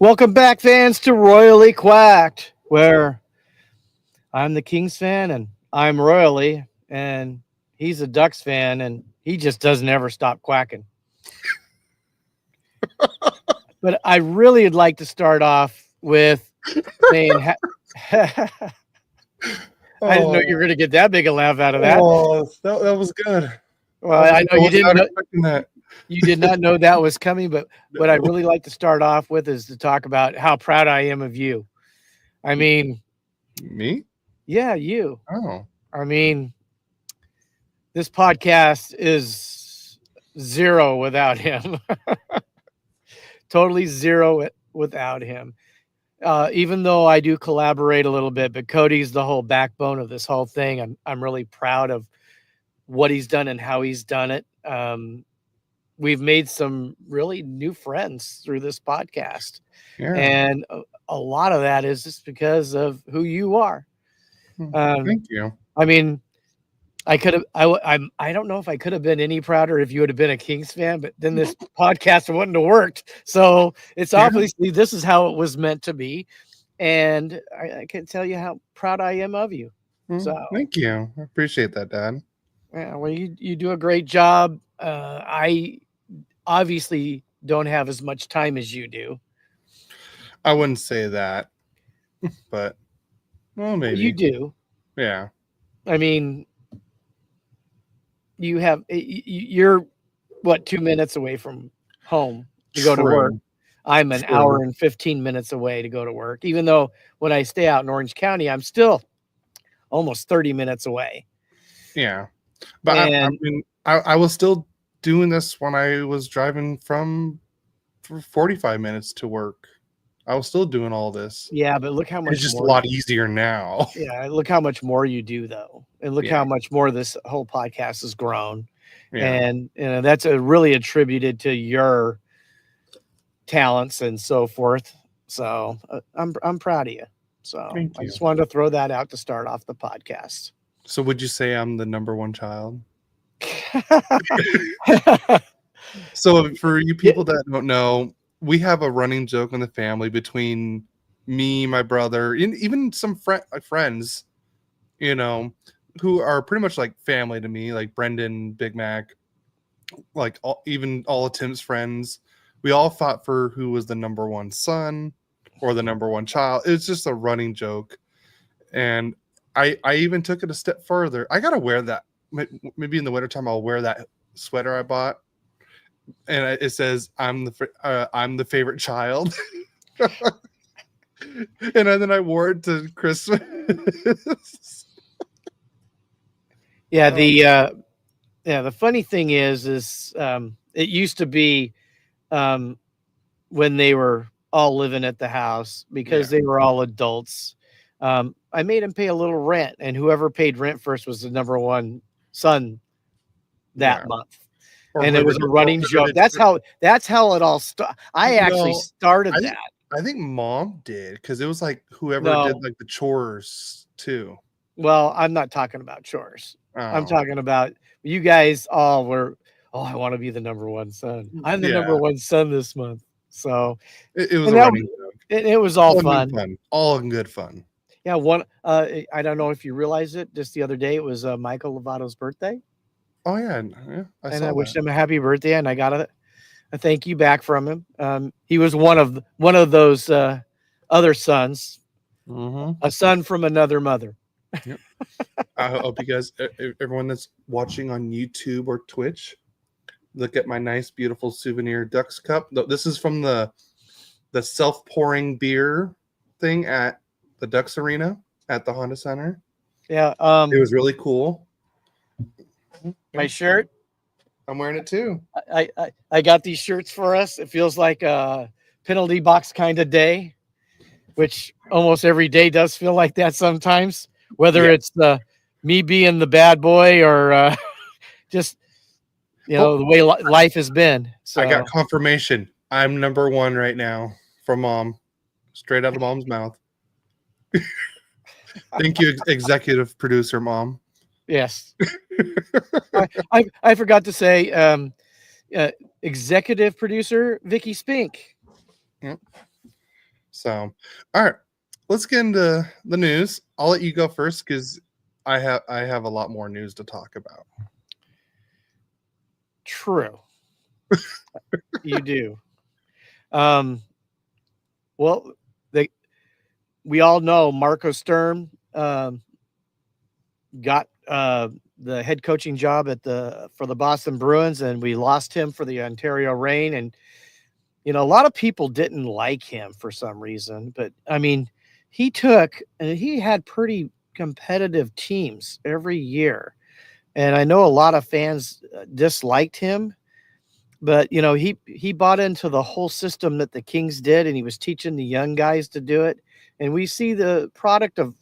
Welcome back, fans, to Royally Quacked, where I'm the Kings fan and I'm Royally, and he's a Ducks fan, and he just doesn't ever stop quacking. But I really would like to start off with saying, I didn't know you were going to get that big a laugh out of that. Oh, that was good. Well, I know you didn't know. Expecting that. You did not know that was coming, but what I'd really like to start off with is to talk about how proud I am of you. I mean, Me? yeah, you. Oh, I mean, this podcast is zero without him. Totally zero without him. Even though I do collaborate a little bit, but Cody's the whole backbone of this whole thing. I'm really proud of what he's done and how he's done it. We've made some really new friends through this podcast. yeah. And a lot of that is just because of who you are. Thank you. I mean, I could have, I don't know if I could have been any prouder if you would have been a Kings fan, but then this podcast wouldn't have worked. So it's obviously, this is how it was meant to be. And I can tell you how proud I am of you. So Thank you. I appreciate that, Dad. yeah, well, you do a great job. I obviously don't have as much time as you do. I wouldn't say that, but well, maybe You do. Yeah. I mean, you're what, 2 minutes away from home to go to work. I'm an hour and 15 minutes away to go to work, even though when I stay out in Orange County, I'm still almost 30 minutes away. Yeah. But I was still doing this when I was driving for 45 minutes to work. I was still doing all this. Yeah, but look how much it's just a lot easier now. Yeah, look how much more you do, though. And look how much more this whole podcast has grown. Yeah. And that's really attributed to your talents and so forth. So I'm proud of you. So I just wanted to throw that out to start off the podcast. So would you say I'm the number one child? So for you people that don't know, we have a running joke in the family between me, my brother, and even some friends, who are pretty much like family to me, like Brendan, Big Mac, like even all of Tim's friends. We all fought for who was the number one son or the number one child. It's just a running joke. And I even took it a step further. I got to wear that. Maybe in the wintertime, I'll wear that sweater I bought. And it says, I'm the favorite child. And then I wore it to Christmas. Yeah, the funny thing is it used to be when they were all living at the house, because they were all adults. I made them pay a little rent, and whoever paid rent first was the number one son that month. And it was a running joke. That's how it all started. I actually started that. I think Mom did, because it was like whoever did like the chores too. Well, I'm not talking about chores. I'm talking about you guys all were, I want to be the number one son. I'm the number one son this month. So it was a running joke. It was all fun. All in good fun. Yeah, I don't know if you realize it, just the other day it was Michael Lovato's birthday. Oh yeah, I wished him a happy birthday, and I got a thank you back from him. He was one of those other sons, a son from another mother. Yep. I hope you guys, everyone that's watching on YouTube or Twitch, look at my nice, beautiful souvenir Ducks cup. This is from the self-pouring beer thing at the Ducks Arena at the Honda Center. Yeah, it was really cool. My shirt, I'm wearing it too. I got these shirts for us. It feels like a penalty box kind of day, which almost every day does feel like that sometimes, whether it's me being the bad boy or just the way life has been. So I got confirmation. I'm number one right now from Mom, straight out of Mom's mouth. Thank you, executive producer Mom. Yes. I forgot to say executive producer Vicky Spink. Yep. So, all right, let's get into the news. I'll let you go first because I have a lot more news to talk about. True. You do. Well, we all know Marco Sturm got the head coaching job for the Boston Bruins, and we lost him for the Ontario Reign. And a lot of people didn't like him for some reason, but I mean, he had pretty competitive teams every year, and I know a lot of fans disliked him. But he bought into the whole system that the Kings did, and he was teaching the young guys to do it. And we see the product of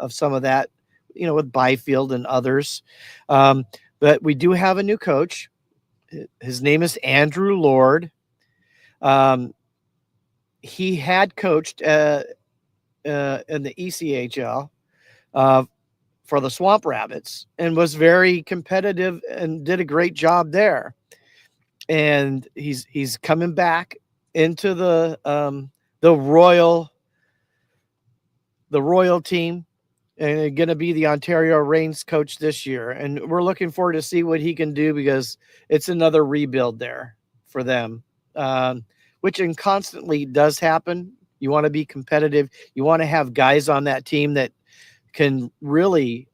some of that, with Byfield and others. But we do have a new coach. His name is Andrew Lord. He had coached in the ECHL for the Swamp Rabbits and was very competitive and did a great job there. And he's coming back into the Royal team, and going to be the Ontario Reigns coach this year. And we're looking forward to see what he can do, because it's another rebuild there for them, which constantly does happen. You want to be competitive. You want to have guys on that team that can really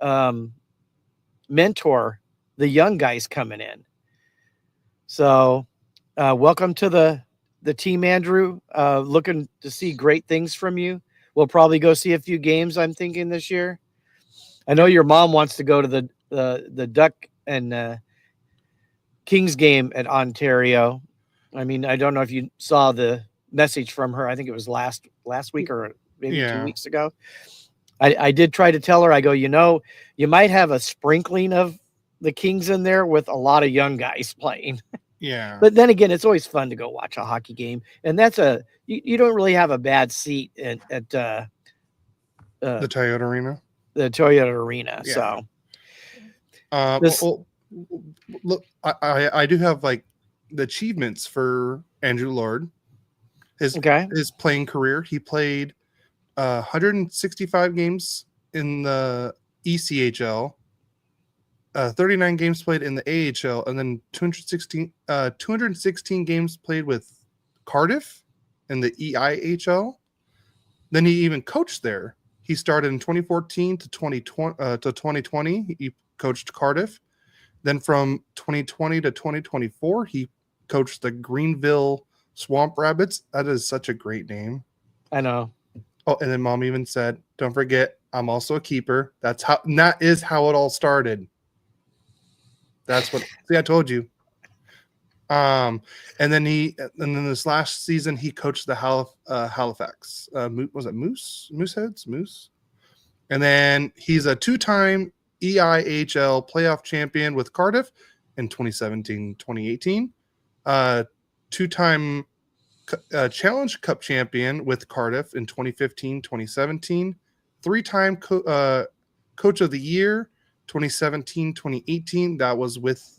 mentor the young guys coming in. So welcome to the team, Andrew. Looking to see great things from you. We'll probably go see a few games, I'm thinking, this year. I know your mom wants to go to the Duck and Kings game at Ontario. I mean, I don't know if you saw the message from her. I think it was last week or maybe 2 weeks ago. I did try to tell her, I go, you might have a sprinkling of the Kings in there with a lot of young guys playing. Yeah. But then again, it's always fun to go watch a hockey game. And that's you don't really have a bad seat at the Toyota Arena. The Toyota Arena. Yeah. So look, I do have like the achievements for Andrew Lord. His playing career. He played 165 games in the ECHL, 39 games played in the AHL, and then 216 games played with Cardiff in the EIHL. Then he even coached there. He started in 2014 to 2020. He coached Cardiff. Then from 2020 to 2024, he coached the Greenville Swamp Rabbits. That is such a great name. I know. Oh, and then Mom even said, "Don't forget, I'm also a keeper." That is how it all started. That's what. See, I told you. And then this last season he coached the Halifax. Was it Mooseheads? And then he's a 2-time EIHL playoff champion with Cardiff in 2017-2018. 2-time Challenge Cup champion with Cardiff in 2015-2017. 3-time Coach of the Year 2017-2018. That was with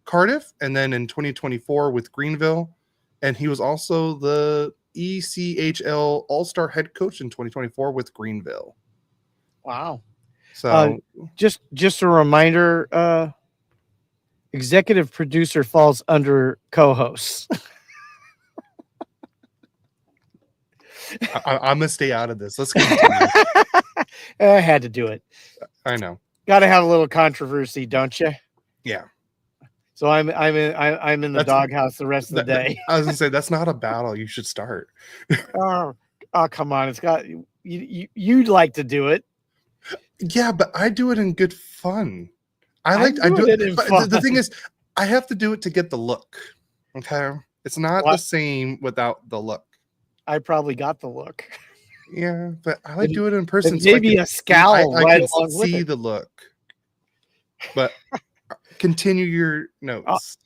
Cardiff, and then in 2024 with Greenville, and he was also the ECHL All-Star head coach in 2024 with Greenville. Wow. So just a reminder, executive producer falls under co-hosts. I'm gonna stay out of this. Let's continue. I had to do it. I know. Got to have a little controversy, don't you? Yeah. So I'm in the doghouse the rest of the day. I was gonna say that's not a battle you should start. Oh, come on! It's got you'd like to do it. Yeah, but I do it in good fun. I do it in fun. The thing is, I have to do it to get the look. Okay, it's not the same without the look. I probably got the look. Yeah, but I like do it in person. Maybe a scowl. I can see the look. But continue your notes.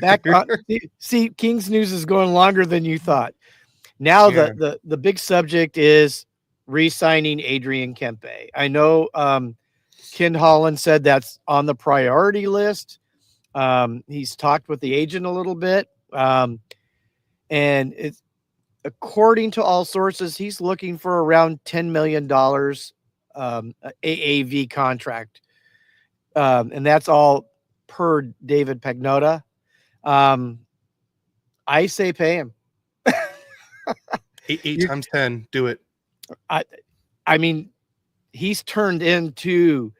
Back on, see, King's News is going longer than you thought. Now the big subject is re-signing Adrian Kempe. I know Ken Holland said that's on the priority list. He's talked with the agent a little bit, and according to all sources, he's looking for around $10 million AAV contract. And that's all per David Pagnotta. I say pay him. Eight times 10, do it. I mean, he's turned into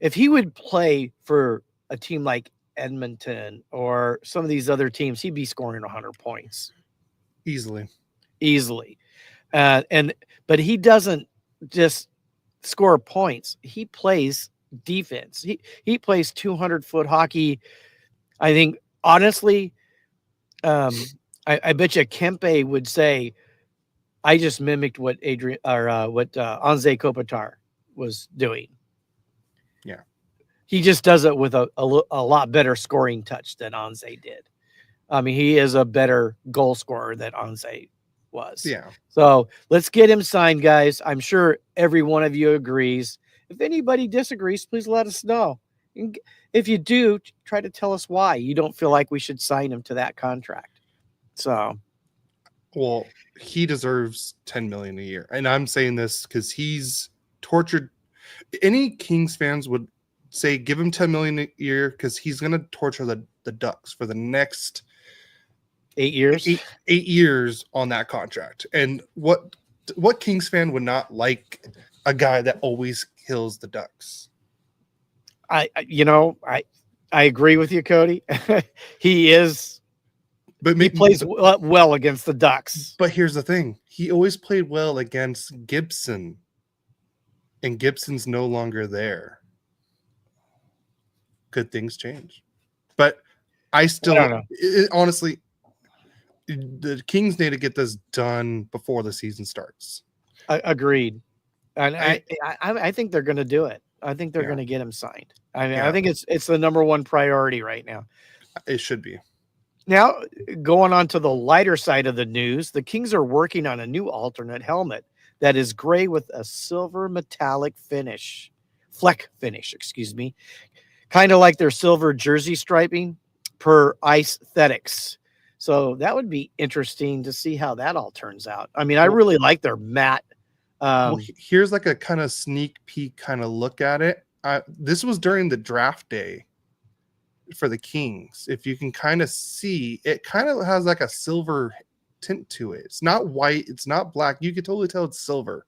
if he would play for a team like Edmonton or some of these other teams, he'd be scoring 100 points Easily. But he doesn't just score points. He plays defense. He plays 200-foot hockey. I think honestly, I bet you Kempe would say, I just mimicked what Anze Kopitar was doing. Yeah. He just does it with a lot better scoring touch than Anze did. I mean, he is a better goal scorer than Anze was. Yeah. So let's get him signed, guys. I'm sure every one of you agrees. If anybody disagrees, please let us know. And if you do, try to tell us why you don't feel like we should sign him to that contract. So, well, he deserves $10 million a year, and I'm saying this because he's tortured. Any Kings fans would say give him $10 million a year because he's going to torture the Ducks for the next 8 years. 8 years on that contract. And what Kings fan would not like a guy that always kills the Ducks? I agree with you, Cody. He is, but he plays well against the Ducks. But here's the thing: he always played well against Gibson, and Gibson's no longer there. Could things change? But I don't know. Honestly, the Kings need to get this done before the season starts. Agreed, and I think they're going to do it. I think they're going to get him signed. I mean, I think it's the number one priority right now. It should be. Now, going on to the lighter side of the news, the Kings are working on a new alternate helmet that is gray with a silver metallic fleck finish, kind of like their silver jersey striping per Icethetics. So that would be interesting to see how that all turns out. I mean, I really like their matte. Here's like a kind of sneak peek kind of look at it. This was during the draft day for the Kings. If you can kind of see, it kind of has like a silver tint to it. It's not white. It's not black. You can totally tell it's silver.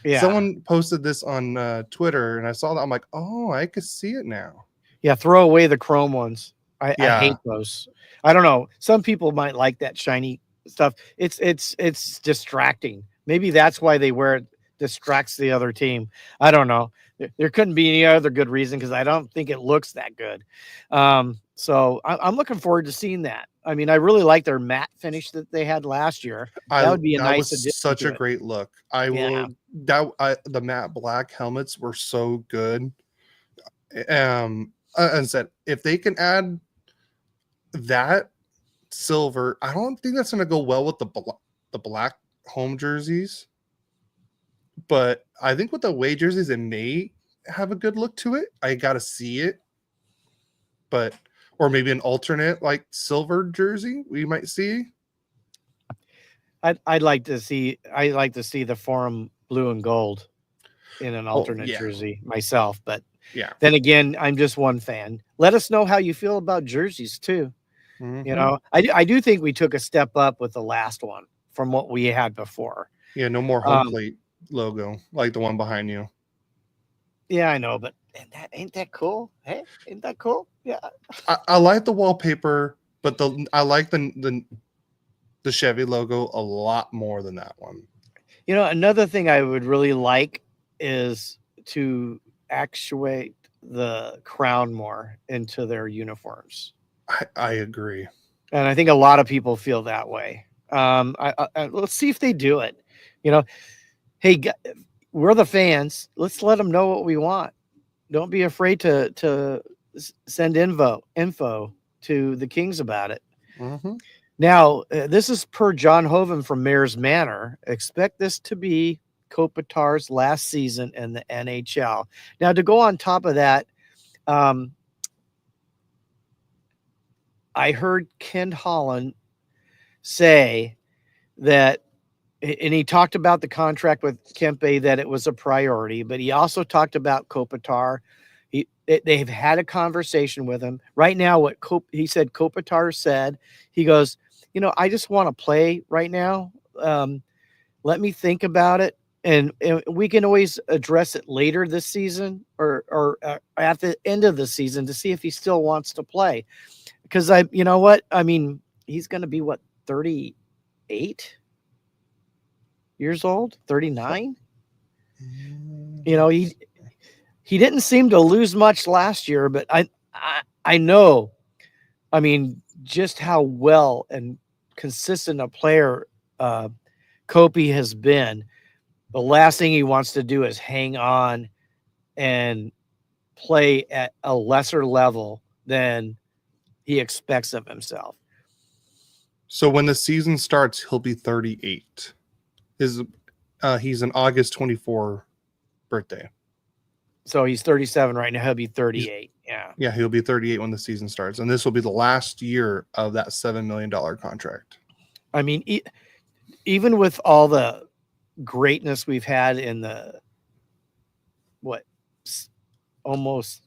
Yeah. Someone posted this on Twitter, and I saw that. I'm like, oh, I could see it now. Yeah, throw away the chrome ones. I hate those. I don't know. Some people might like that shiny stuff. It's distracting. Maybe that's why they wear it. Distracts the other team. I don't know. There couldn't be any other good reason because I don't think it looks that good. So I'm looking forward to seeing that. I mean, I really like their matte finish that they had last year. That would be a nice addition. Such a great look. The matte black helmets were so good. And said if they can add that silver, I don't think that's going to go well with the black home jerseys. But I think with the away jerseys, it may have a good look to it. I got to see it. Or maybe an alternate like silver jersey we might see. I'd like to see the Forum blue and gold in an alternate jersey myself. But then again, I'm just one fan. Let us know how you feel about jerseys too. Mm-hmm. You know, I do think we took a step up with the last one from what we had before. Yeah, no more home plate logo like the one behind you. Yeah, I know, but ain't that cool? Hey, ain't that cool? Yeah, I like the wallpaper, but I like the Chevy logo a lot more than that one. You know, another thing I would really like is to actuate the crown more into their uniforms. I agree, and I think a lot of people feel that way. Let's see if they do it. You know, hey, we're the fans. Let's let them know what we want. Don't be afraid to send info to the Kings about it. Mm-hmm. Now, this is per John Hoven from Mayor's Manor. Expect this to be Kopitar's last season in the NHL. Now, to go on top of that, I heard Ken Holland say that, and he talked about the contract with Kempe, that it was a priority, but he also talked about Kopitar. They've had a conversation with him right now. He said, Kopitar said, he goes, I just want to play right now. Let me think about it. And we can always address it later this season or at the end of the season to see if he still wants to play. Because you know what? I mean, he's going to be 38 years old, 39. He didn't seem to lose much last year, but I know, I mean, just how well and consistent a player Kopi has been. The last thing he wants to do is hang on and play at a lesser level than he expects of himself. So when the season starts, he'll be 38. He's an August 24 birthday. So he's 37 right now. He'll be 38. Yeah, he'll be 38 when the season starts. And this will be the last year of that $7 million contract. I mean, even with all the greatness we've had in the, almost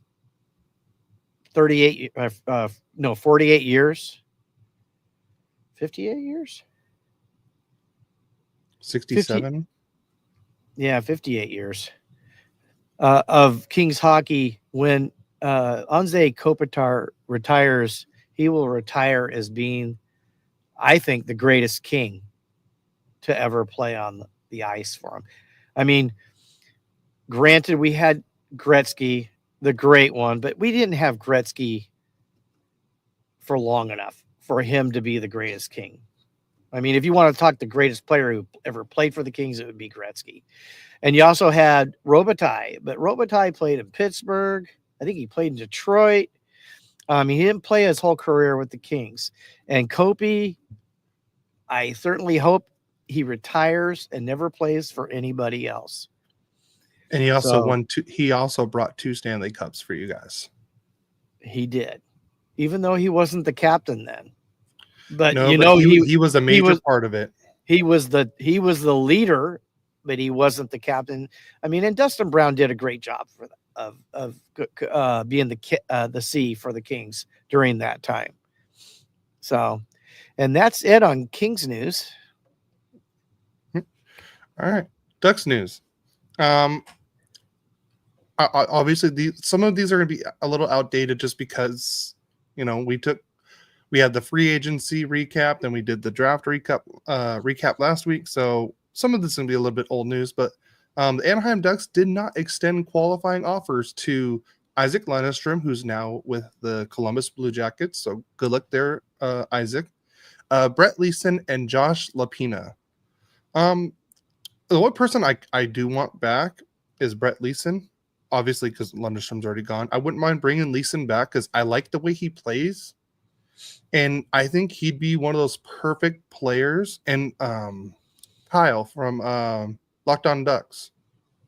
48, 48 years, 58 years, 67. 58 years of Kings hockey. When Anze Kopitar retires, he will retire as being, I think, the greatest King to ever play on the ice for him. I mean, granted, we had Gretzky, the great one, but we didn't have Gretzky for long enough for him to be the greatest King. I mean, if you want to talk the greatest player who ever played for the Kings, it would be Gretzky. And you also had Robitaille, but Robitaille played in Pittsburgh. I think he played in Detroit. He didn't play his whole career with the Kings. And Kopi, I certainly hope he retires and never plays for anybody else. And he also he also brought 2 Stanley Cups for you guys. He did, even though he wasn't the captain then. But he was a major part of it. He was the leader, but he wasn't the captain. I mean, and Dustin Brown did a great job of being the C for the Kings during that time. So, and that's it on Kings news. All right, Ducks news. Obviously, some of these are going to be a little outdated just because we had the free agency recap, then we did the draft recap last week. So some of this is going to be a little bit old news, but the Anaheim Ducks did not extend qualifying offers to Isaac Lennestrom, who's now with the Columbus Blue Jackets. So good luck there, Isaac. Brett Leeson and Josh Lapina. The one person I do want back is Brett Leeson, obviously because Lundestrom's already gone. I wouldn't mind bringing Leeson back because I like the way he plays, and I think he'd be one of those perfect players. And Kyle from Locked On Ducks,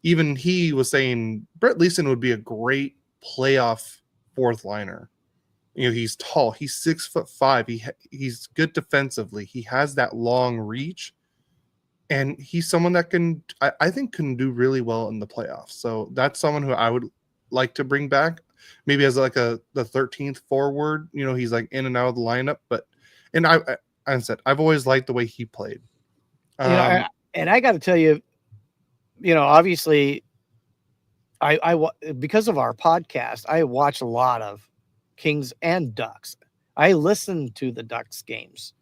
even he was saying Brett Leeson would be a great playoff fourth liner. He's tall. He's 6'5". He's good defensively. He has that long reach. And he's someone that I think can do really well in the playoffs. So that's someone who I would like to bring back, maybe as like the 13th forward. He's like in and out of the lineup. And I said, I've always liked the way he played. And I got to tell you, obviously, I because of our podcast, I watch a lot of Kings and Ducks. I listen to the Ducks games,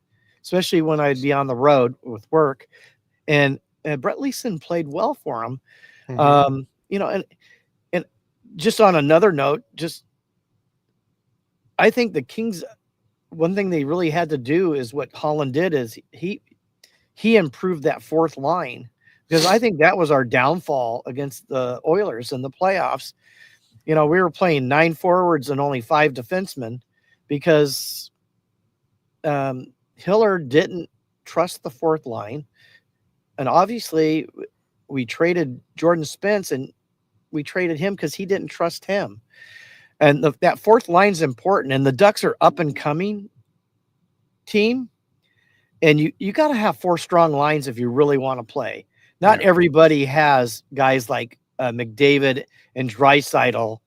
especially when I'd be on the road with work. And Brett Leeson played well for him. Mm-hmm. And just on another note, I think the Kings, one thing they really had to do is what Holland did is he improved that fourth line, because I think that was our downfall against the Oilers in the playoffs. We were playing 9 forwards and only 5 defensemen because Hiller didn't trust the fourth line. And obviously, we traded Jordan Spence, and we traded him because he didn't trust him. And that fourth line's important. And the Ducks are up and coming team. And you got to have 4 strong lines if you really want to play. Not Yeah. everybody has guys like McDavid and Draisaitl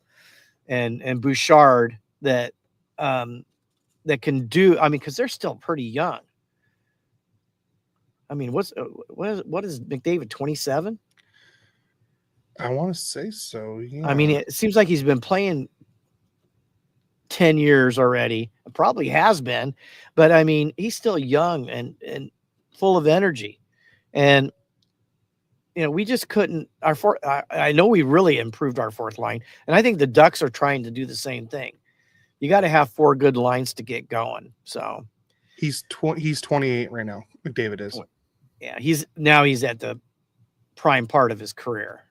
and Bouchard that that can do. I mean, because they're still pretty young. I mean, what is McDavid, 27? I want to say so. Yeah. I mean, it seems like he's been playing 10 years already. Probably has been, but I mean, he's still young and full of energy. And we just couldn't. I know we really improved our fourth line, and I think the Ducks are trying to do the same thing. You got to have 4 good lines to get going. So he's 28 right now. McDavid is. Yeah, he's at the prime part of his career.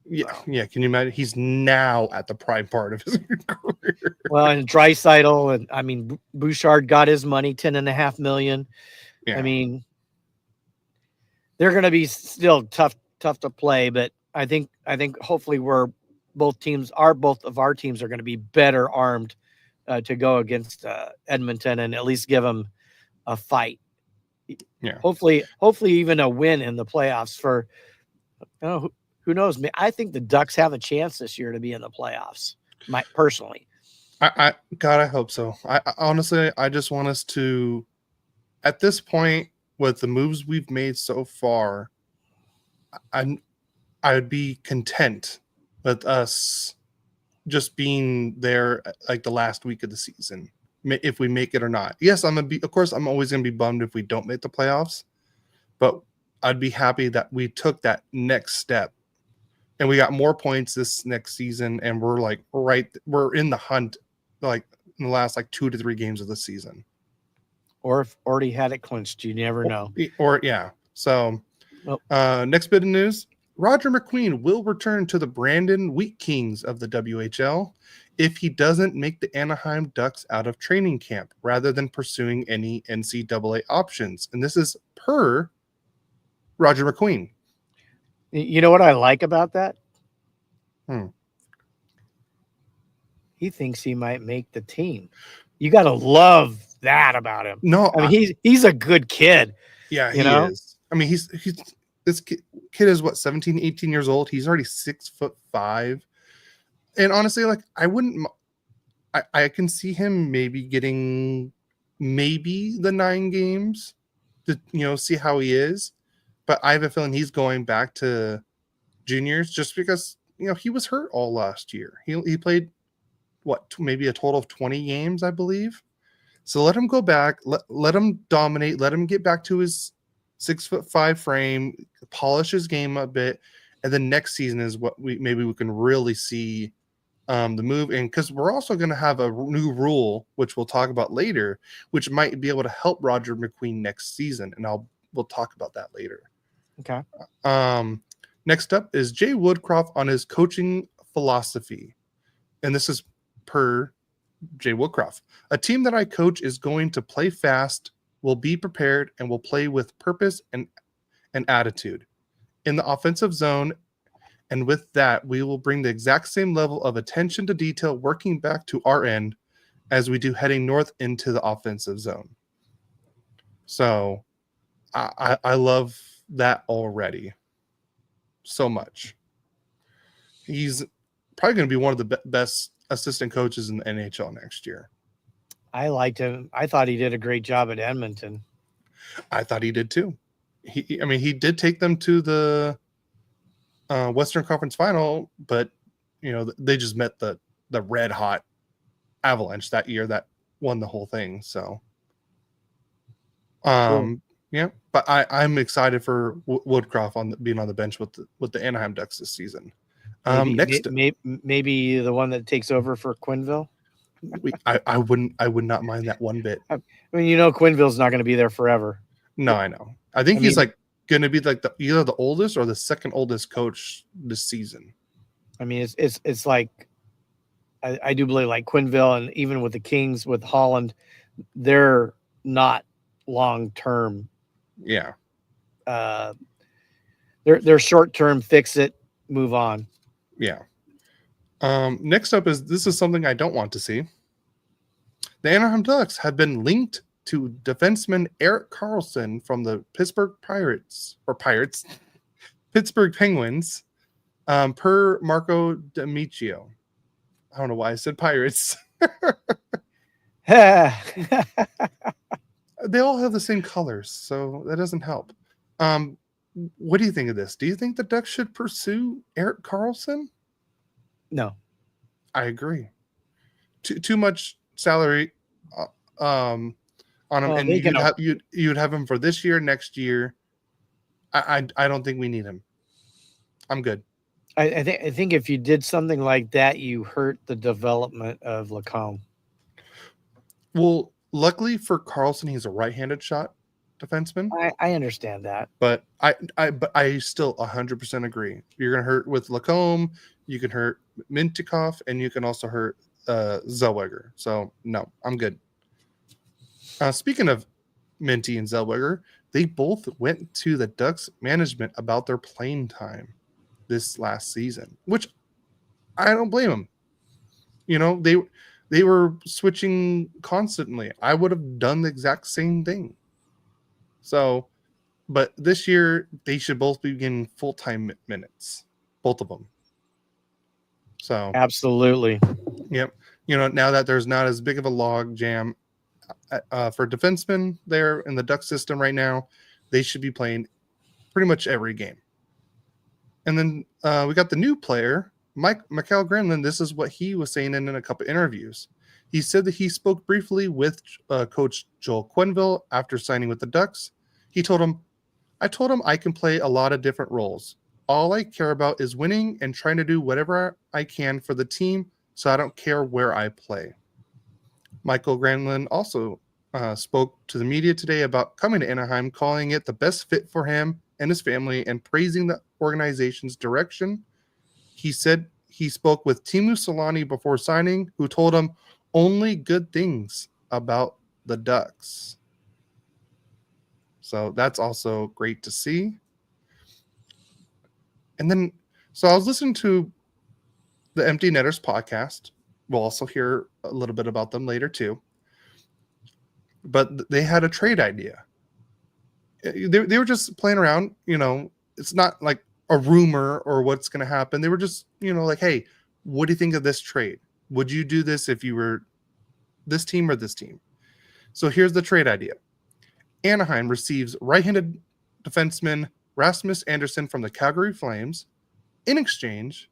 Yeah, so. Yeah. Can you imagine? He's now at the prime part of his career. Well, and Draisaitl, and I mean, Bouchard got his money, $10.5 million. Yeah. I mean, they're going to be still tough to play, but I think hopefully both of our teams are going to be better armed to go against Edmonton and at least give them a fight. Yeah. Hopefully even a win in the playoffs for, who knows? I think the Ducks have a chance this year to be in the playoffs. Personally, I hope so. I honestly, I just want us to, at this point, with the moves we've made so far, I would be content with us just being there like the last week of the season, if we make it or not. Yes, I'm always gonna be bummed if we don't make the playoffs, but I'd be happy that we took that next step and we got more points this next season, and we're in the hunt like in the last 2 to 3 games of the season. Or if already had it clinched, you never know. Or yeah. So next bit of news. Roger McQueen will return to the Brandon Wheat Kings of the WHL if he doesn't make the Anaheim Ducks out of training camp rather than pursuing any NCAA options. And this is per Roger McQueen. You know what I like about that? He thinks he might make the team. You got to love that about him. No, I mean, he's a good kid. Yeah, he is. I mean, he's this kid is what, 17, 18 years old. He's already 6'5". And honestly, I can see him maybe getting the 9 games to, see how he is. But I have a feeling he's going back to juniors just because, he was hurt all last year. He played maybe a total of 20 games, I believe. So let him go back, let him dominate, let him get back to his 6'5" frame, polish his game a bit, and then next season is what we can really see the move. And because we're also going to have a new rule, which we'll talk about later, which might be able to help Roger McQueen next season, and we'll talk about that later. Okay. Next up is Jay Woodcroft on his coaching philosophy, and this is per Jay Woodcroft. A team that I coach is going to play fast, will be prepared, and will play with purpose and attitude in the offensive zone. And with that, we will bring the exact same level of attention to detail working back to our end as we do heading north into the offensive zone. So I love that already so much. He's probably going to be one of the best assistant coaches in the NHL next year. I liked him. I thought he did a great job at Edmonton. I thought he did too. He did take them to the Western Conference Final, but they just met the red hot Avalanche that year that won the whole thing. So, cool. Yeah, but I'm excited for Woodcroft being on the bench with the Anaheim Ducks this season. Maybe the one that takes over for Quenneville. I would not mind that one bit. I mean, Quenneville's not going to be there forever. No, I know. I think he's going to be either the oldest or the second oldest coach this season. I mean, it's like I do believe Quenneville, and even with the Kings with Holland, they're not long term. Yeah. They're short term. Fix it, move on. Yeah. Next up this is something I don't want to see. The Anaheim Ducks have been linked to defenseman Erik Karlsson from the Pittsburgh Pittsburgh Penguins, per Marco D'Amicio. I don't know why I said Pirates. They all have the same colors, so that doesn't help. What do you think of this? Do you think the Ducks should pursue Erik Karlsson? No. I agree. Too much salary on him, Well, and you'd have him for this year, next year. I don't think we need him. I'm good. I think if you did something like that, you hurt the development of Lacombe. Well, luckily for Karlsson, he's a right-handed shot defenseman. I understand that, but I still 100% agree. You're gonna hurt with Lacombe, you can hurt Mintyukov, and you can also hurt Zellweger. So no, I'm good. Speaking of Minty and Zellweger, they both went to the Ducks management about their playing time this last season, which I don't blame them. You know, they were switching constantly. I would have done the exact same thing. So, but this year they should both be getting full-time minutes, both of them. So absolutely. Yep. You know, now that there's not as big of a log jam for defensemen there in the Duck system right now, they should be playing pretty much every game. And then we got the new player, Mikael Granlund. This is what he was saying in a couple interviews. He said that he spoke briefly with Coach Joel Quenneville after signing with the Ducks. I told him I can play a lot of different roles. All I care about is winning and trying to do whatever I can for the team, so I don't care where I play. Mikael Granlund also spoke to the media today about coming to Anaheim, calling it the best fit for him and his family, and praising the organization's direction. He said he spoke with Timu Solani before signing, who told him only good things about the Ducks. So that's also great to see. And then, so I was listening to the Empty Netters podcast. We'll also hear a little bit about them later too. But they had a trade idea. They were just playing around, you know, it's not like a rumor or what's going to happen. They were just, you know, like, hey, what do you think of this trade? Would you do this if you were this team or this team? So here's the trade idea. Anaheim receives right-handed defenseman Rasmus Andersson from the Calgary Flames. In exchange,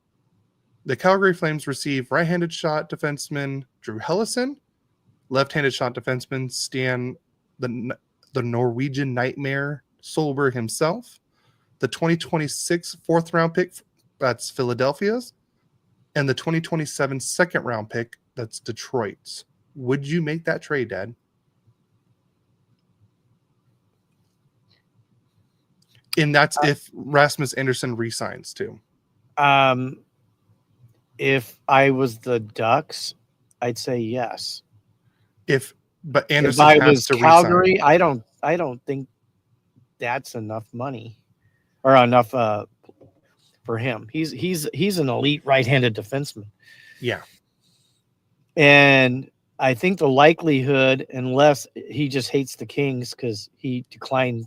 the Calgary Flames receive right-handed shot defenseman Drew Hellison, left-handed shot defenseman Stan, the Norwegian Nightmare Solberg himself, the 2026 fourth-round pick, that's Philadelphia's, and the 2027 second-round pick, that's Detroit's. Would you make that trade, Dad? And that's if Rasmus Andersson resigns too. If I was the Ducks, I'd say yes. But Andersson if I has was to Calgary, resign. I don't think that's enough money or enough for him. He's an elite right-handed defenseman. Yeah. And I think the likelihood, unless he just hates the Kings because he declined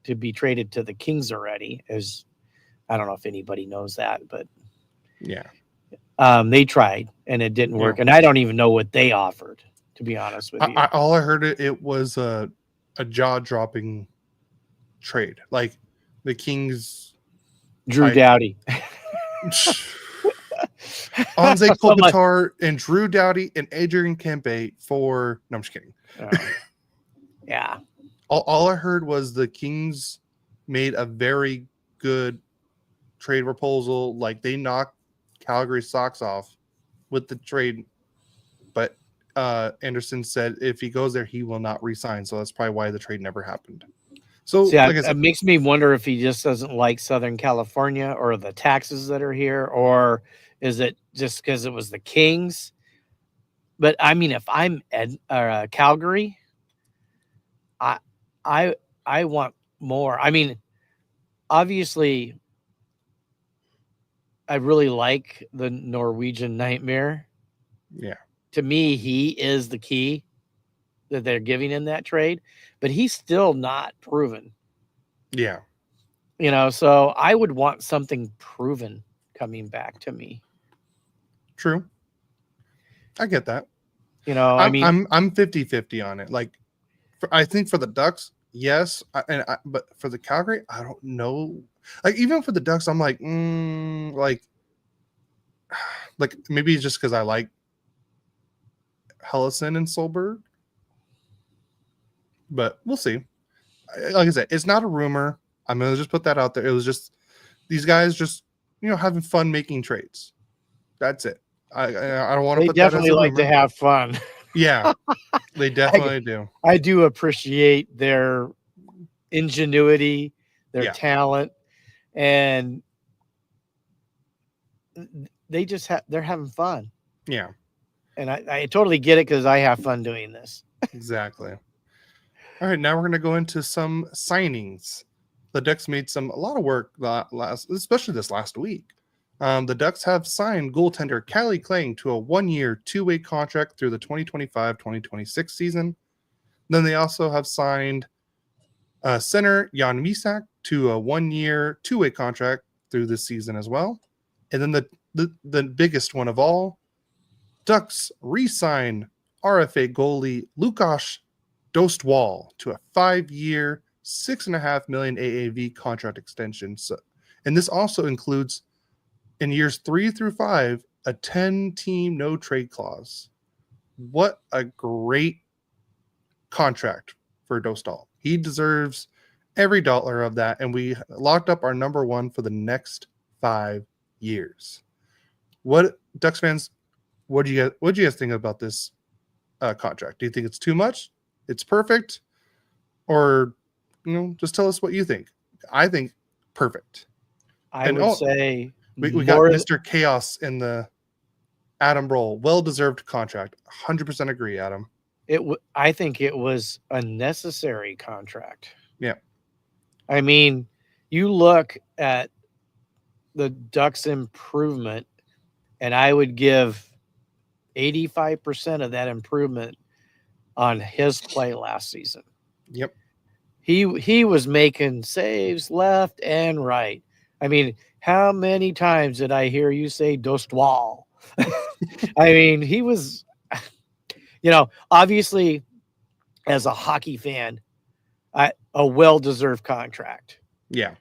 to be traded to the Kings already, as I don't know if anybody knows that, but yeah, they tried and it didn't work. And I don't even know what they offered, to be honest with you. All I heard it was a jaw-dropping trade. Like the Kings, Drew Doughty. Anze Kopitar and Drew Doughty and Adrian Kempe for... No, I'm just kidding. Yeah. All I heard was the Kings made a very good trade proposal. Like they knocked Calgary's socks off with the trade. But Anderson said if he goes there, he will not resign. So that's probably why the trade never happened. So like it makes me wonder if he just doesn't like Southern California or the taxes that are here, or is it just because it was the Kings? But I mean, if I'm Calgary, I want more. I mean, obviously, I really like the Norwegian Nightmare. Yeah. To me, he is the key. that they're giving in that trade, but he's still not proven. Yeah. So I would want something proven coming back to me. True. I get that. I mean, I'm 50-50 on it. Like, I think for the Ducks, yes, but for the Calgary, I don't know. Like, even for the Ducks, I'm like, like maybe it's just because I like Hellison and Solberg, but we'll see. Like I said, it's not a rumor. I'm gonna just put that out there. It was just these guys just having fun making trades. That's it. I don't want to they put that as definitely a like rumor. to have fun. Yeah, they definitely do. I do appreciate their ingenuity, their talent, and they just they're having fun. Yeah, and I totally get it because I have fun doing this. exactly. All right, now we're going to go into some signings. The Ducks made a lot of work especially this last week. The Ducks have signed goaltender Callie Klang to a 1-year, 2-way contract through the 2025-2026 season. Then they also have signed center Jan Misak to a 1-year, 2-way contract through this season as well. And then the biggest one of all, Ducks re-sign RFA goalie Lukas Dostal to a 5-year, $6.5 million AAV contract extension. And this also includes, in years 3 through 5, a 10-team no trade clause. What a great contract for Dostal. He deserves every dollar of that, and we locked up our number one for the next 5 years. What Ducks fans? What do you guys think about this contract? Do you think it's too much? It's perfect, or just tell us what you think. I think perfect. I would say we got Mr. Chaos in the Adam role. Well-deserved contract. 100% agree, Adam. I think it was a necessary contract. Yeah. I mean, you look at the Ducks' improvement, and I would give 85% of that improvement on his play last season. Yep. He was making saves left and right. I mean, how many times did I hear you say Dostal? I mean, he was, obviously, as a hockey fan, a well-deserved contract. Yeah.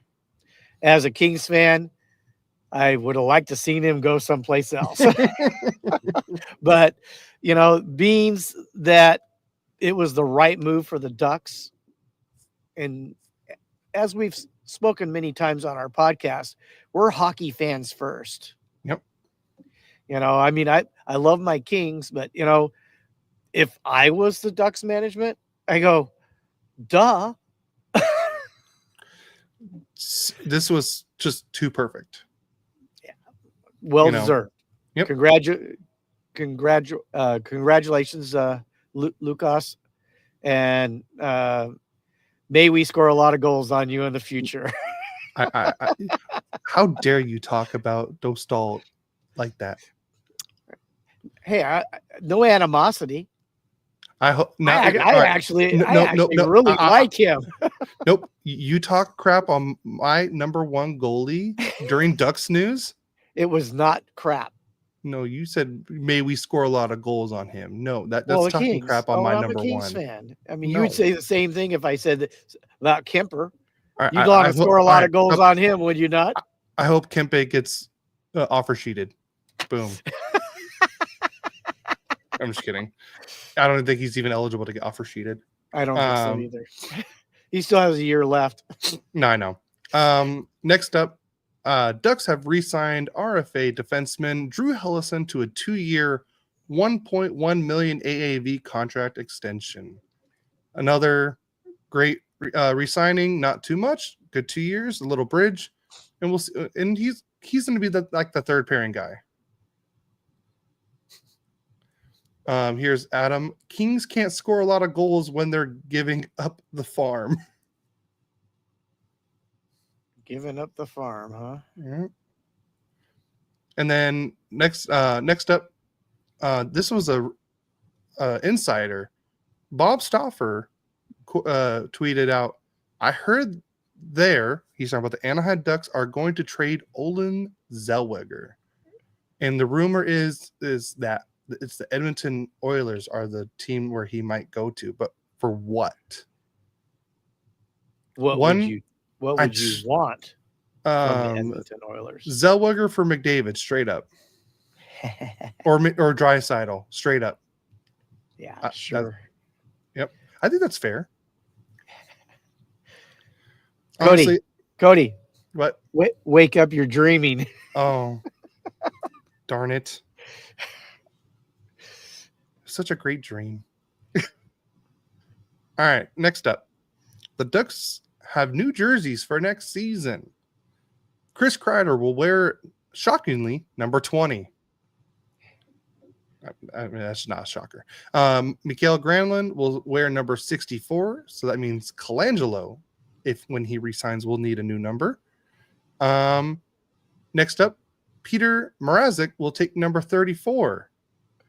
As a Kings fan, I would have liked to seen him go someplace else. But, being that it was the right move for the Ducks, and as we've spoken many times on our podcast, we're hockey fans first. Yep. I mean, I love my Kings, but, if I was the Ducks management, I go, duh. This was just too perfect. Yeah. Well deserved. Yep. Congratulations, Lukas. And may we score a lot of goals on you in the future. How dare you talk about Dostal like that? Hey, no animosity. I actually really like him. Nope. You talk crap on my number one goalie during Ducks news. It was not crap. No, you said may we score a lot of goals on him. No, that's talking Kings. crap on my I'm number a Kings one. fan. I mean, you would say the same thing if I said about Kemper. Right, You'd want to score a lot of goals on him, would you not? I hope Kempe gets offer sheeted. Boom. I'm just kidding. I don't think he's even eligible to get offer sheeted. I don't think so either. He still has a year left. No, I know. Next up, Ducks have re-signed RFA defenseman Drew Hellison to a 2-year, $1.1 million AAV contract extension. Another great re-signing, not too much. Good 2 years, a little bridge, and we'll see. And he's going to be the third pairing guy. Here's Adam. Kings can't score a lot of goals when they're giving up the farm. Giving up the farm, huh? Yeah. And then next up, this was a insider. Bob Stauffer tweeted out, I heard he's talking about the Anaheim Ducks are going to trade Olin Zellweger. And the rumor is that it's the Edmonton Oilers are the team where he might go to. But for what? What would you want from the Um, Edmonton Oilers? Zellweger for McDavid, straight up. or Draisaitl, straight up. Yeah, sure. Yep. I think that's fair. Cody. What? Wake up, you're dreaming. Oh, darn it. Such a great dream. All right, next up. The Ducks have new jerseys for next season. Chris Kreider will wear, shockingly, number 20. I mean, that's not a shocker. Mikael Granlund will wear number 64. So that means Colangelo, when he resigns, will need a new number. Next up, Peter Mrazek will take number 34.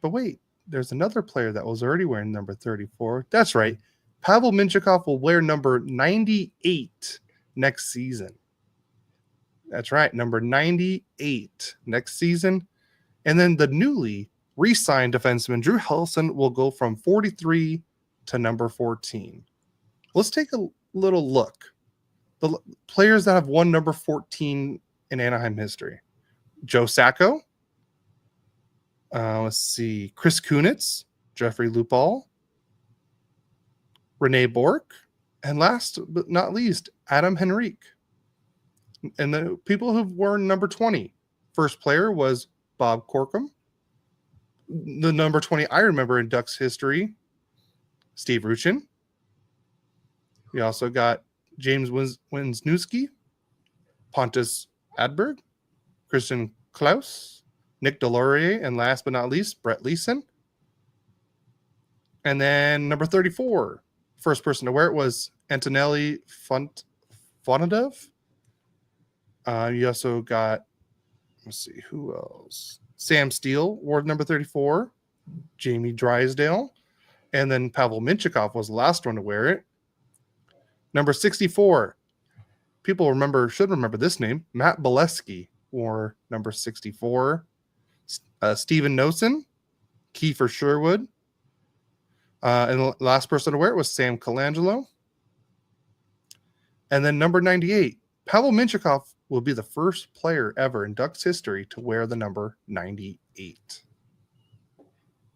But wait, there's another player that was already wearing number 34. That's right. Pavel Mintyukov will wear number 98 next season. That's right, number 98 next season. And then the newly re-signed defenseman Drew Helleson will go from 43 to number 14. Let's take a little look. The players that have won number 14 in Anaheim history. Joe Sacco. Let's see. Chris Kunitz, Jeffrey Lupal, Rene Bourque, and last but not least, Adam Henrique. And the people who've worn number 20. First player was Bob Corkum. The number 20 I remember in Ducks history, Steve Ruchin. We also got James Wisniewski, Pontus Adberg, Christian Klaus, Nick Delorier, and last but not least, Brett Leeson. And then number 34, first person to wear it was Antonelli Fonadov. You also got, let's see, who else? Sam Steele wore number 34, Jamie Drysdale, and then Pavel Mintyukov was the last one to wear it. Number 64, people should remember this name, Matt Bolesky wore number 64. Steven Nosen, Kiefer Sherwood, and the last person to wear it was Sam Colangelo. And then number 98, Pavel Mintyukov will be the first player ever in Ducks history to wear the number 98.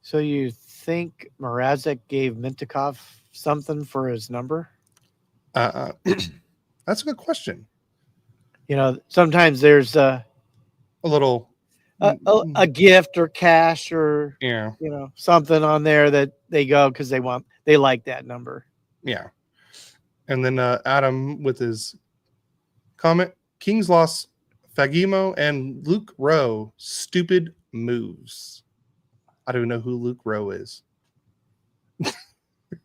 So you think Mrazek gave Mintyukov something for his number? That's a good question. Sometimes there's a little a gift or cash or something on there that they go because they like that number. Yeah. And then Adam with his comment, Kings lost Fagimo and Luke Rowe, stupid moves. I don't know who Luke Rowe is.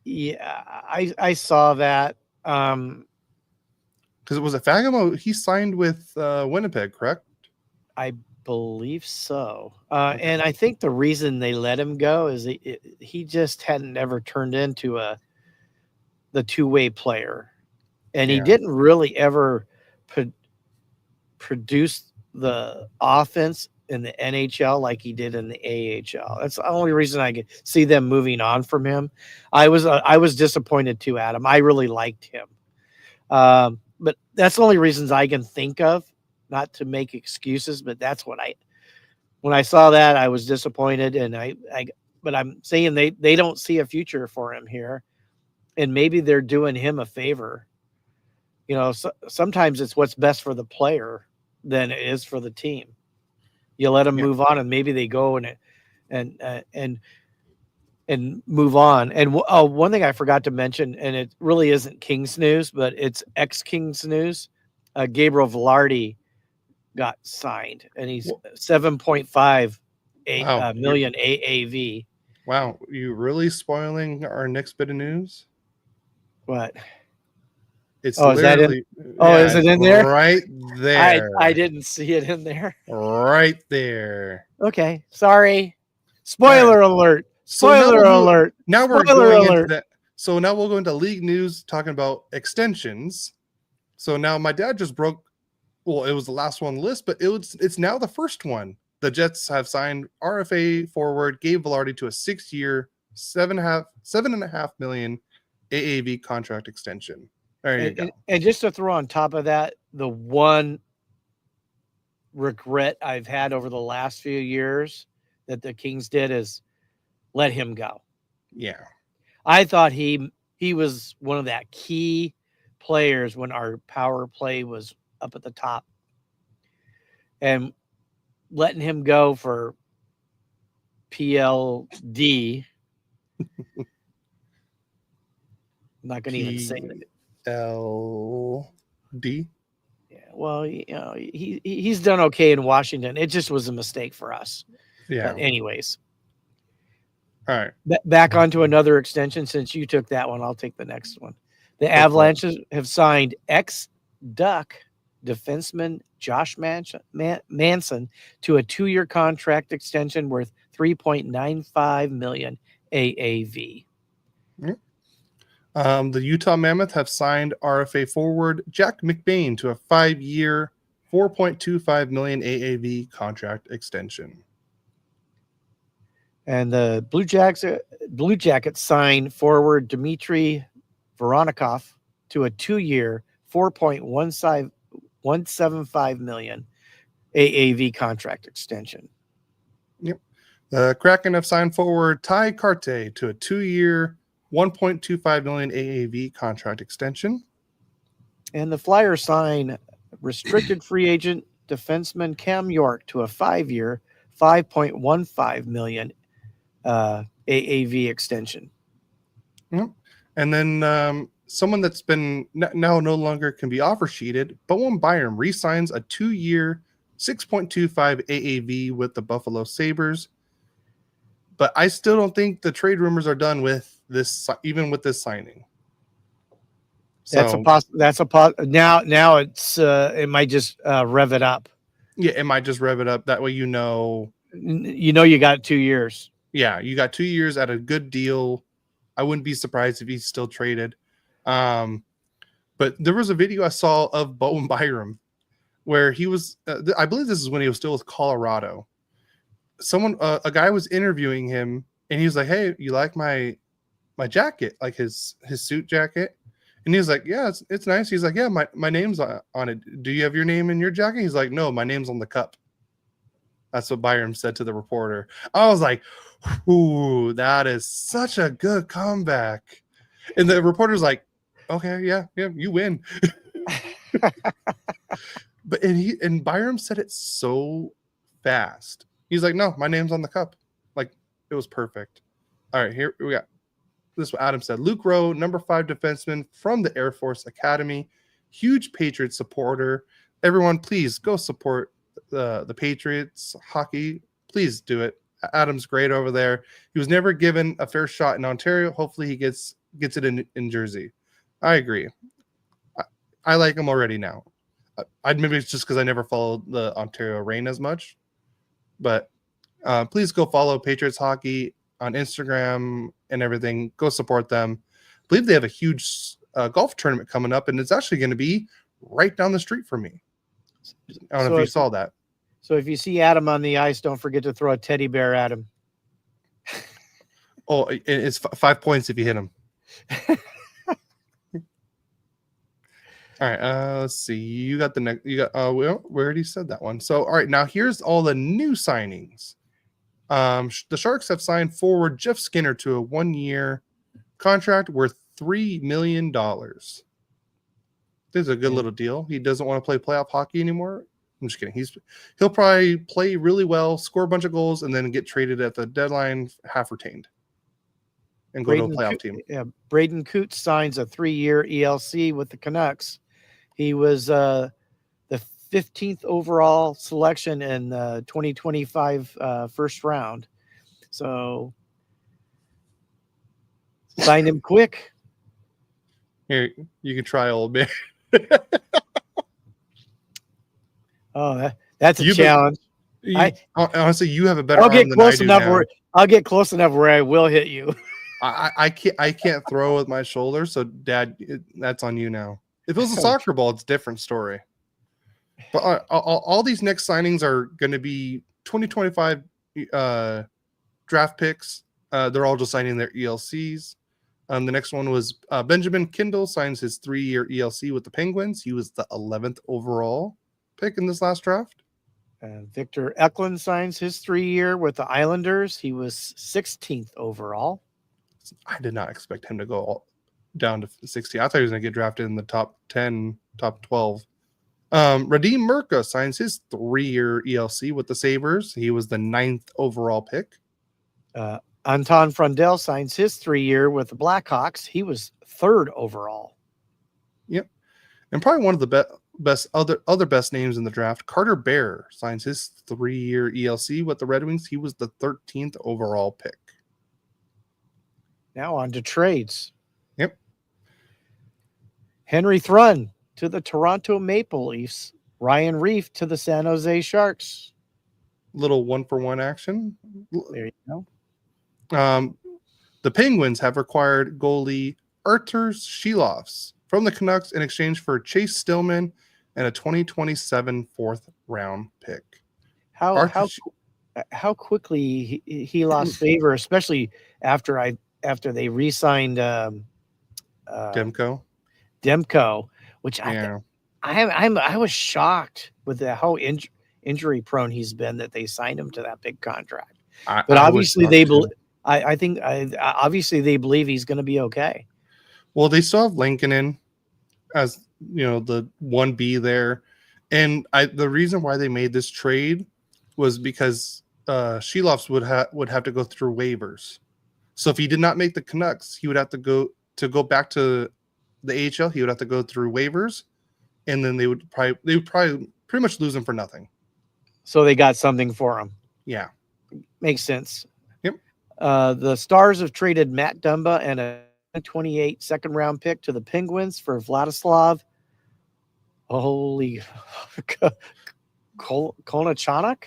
Yeah, I saw that. Because it was a Fagimo. He signed with Winnipeg, correct? I believe so. Okay. And I think the reason they let him go is he just hadn't ever turned into the two-way player. And he didn't really ever produce the offense in the NHL like he did in the AHL. That's the only reason I could see them moving on from him. I was disappointed too, Adam. I really liked him. But that's the only reasons I can think of, not to make excuses, but that's what when I saw that, I was disappointed. And but I'm saying they don't see a future for him here. And maybe they're doing him a favor. Sometimes it's what's best for the player than it is for the team. You let them move on, and maybe they go and move on. And one thing I forgot to mention, and it really isn't Kings news, but it's ex-Kings news. Gabriel Velarde got signed, and he's 7.5 million AAV. Wow, you really spoiling our next bit of news? What? It's is that in? Is it in there? Right there. I didn't see it in there. Right there. Okay, sorry. Spoiler alert. Spoiler alert. Now we're Spoiler going alert. into that. So now we'll go into league news talking about extensions. So now my dad just broke. Well, it was the last one on the list, but it's now the first one. The Jets have signed RFA forward Gabe Velarde to a 6-year, $7.5 million AAV contract extension. There you go. And just to throw on top of that, the one regret I've had over the last few years that the Kings did is let him go. Yeah. I thought he was one of that key players when our power play was up at the top. And letting him go for PLD. I'm not going to even say it. PLD. Yeah, well, he's done okay in Washington. It just was a mistake for us. Yeah. But anyways. All right. Back onto another extension. Since you took that one, I'll take the next one. The Avalanches have signed ex-Duck defenseman Josh Manson to a 2-year contract extension worth $3.95 million AAV. The Utah Mammoth have signed RFA forward Jack McBain to a 5-year, $4.25 million AAV contract extension. And the Blue Jackets signed forward Dmitry Voronikov to a 2-year, $4.175 million AAV contract extension. Yep. The Kraken have signed forward Ty Carte to a 2-year, $1.25 million AAV contract extension. And the Flyers sign restricted free agent defenseman Cam York to a 5-year, $5.15 million AAV extension. Yep. And then someone that's been now no longer can be offer sheeted, Bowen Byram re-signs a 2-year, $6.25 AAV with the Buffalo Sabres. But I still don't think the trade rumors are done with this, even with this signing. So, now it's it might just rev it up. Yeah, it might just rev it up. That way, you got 2 years. Yeah, you got 2 years at a good deal. I wouldn't be surprised if he's still traded. But there was a video I saw of Bowen Byram where he was, I believe this is when he was still with Colorado. A guy was interviewing him and he was like, "Hey, you like my jacket, like his suit jacket?" And he was like, "Yeah, it's nice." He's like, "Yeah, my name's on it. Do you have your name in your jacket?" He's like, "No, my name's on the cup." That's what Byram said to the reporter. I was like, "Ooh, that is such a good comeback." And the reporter's like, "Okay, yeah, you win." And Byram said it so fast. He's like, "No, my name's on the cup." Like, it was perfect. All right, here we got. This is what Adam said. Luke Rowe, number 5 defenseman from the Air Force Academy, huge Patriots supporter. Everyone, please go support the Patriots hockey. Please do it. Adam's great over there. He was never given a fair shot in Ontario. Hopefully he gets it in Jersey. I agree. I like him already now. Maybe it's just because I never followed the Ontario Reign as much. But please go follow Patriots hockey on Instagram and everything. Go support them. I believe they have a huge golf tournament coming up, and it's actually going to be right down the street from me. I don't know if you saw that. So if you see Adam on the ice, don't forget to throw a teddy bear at him. Oh, it's 5 points if you hit him. All right, let's see. You got the next. We already said that one. So, all right, now here's all the new signings. The Sharks have signed forward Jeff Skinner to a 1-year contract worth $3 million. This is a good little deal. He doesn't want to play playoff hockey anymore. I'm just kidding. He'll probably play really well, score a bunch of goals, and then get traded at the deadline, half retained, and go to a playoff team. Yeah, Braden Coots signs a 3-year ELC with the Canucks. He was the 15th overall selection in the 2025 first round. So signed him quick. Here, you can try, old man. Oh, that's a challenge. Honestly, you have a better I'll arm get than close I do enough now. I'll get close enough where I will hit you. I can't throw with my shoulder, so Dad, that's on you now. If it was a soccer ball, it's a different story. But all these next signings are going to be 2025 draft picks. They're all just signing their ELCs. The next one was Benjamin Kindle signs his 3-year ELC with the Penguins. He was the 11th overall pick in this last draft. Victor Eklund signs his 3-year with the Islanders. He was 16th overall. I did not expect him to go down to 16. I thought he was going to get drafted in the top 10, top 12. Radim Murka signs his 3-year ELC with the Sabres. He was the 9th overall pick. Anton Frundell signs his 3-year with the Blackhawks. He was 3rd overall. Yep. And probably one of the best names in the draft, Carter Bear signs his 3-year ELC with the Red Wings. He was the 13th overall pick. Now on to trades. Yep. Henry Thrun to the Toronto Maple Leafs. Ryan Reif to the San Jose Sharks. Little 1-for-1 action. There you go. The Penguins have acquired goalie Artur Shilovs from the Canucks in exchange for Chase Stillman and a 2027 4th-round pick. How quickly he lost favor, especially after they re-signed Demko, which I was shocked with how injury prone he's been that they signed him to that big contract. But obviously obviously they believe he's going to be okay. Well, they still have Lankinen as the 1B there, and the reason why they made this trade was because Shilovs would have to go through waivers. So if he did not make the Canucks, he would have to go back to the AHL. He would have to go through waivers, and then they would probably pretty much lose him for nothing. So they got something for him. Yeah, makes sense. Yep. The Stars have traded Matt Dumba and a 28 2nd-round pick to the Penguins for Vladislav. Holy Konachuk?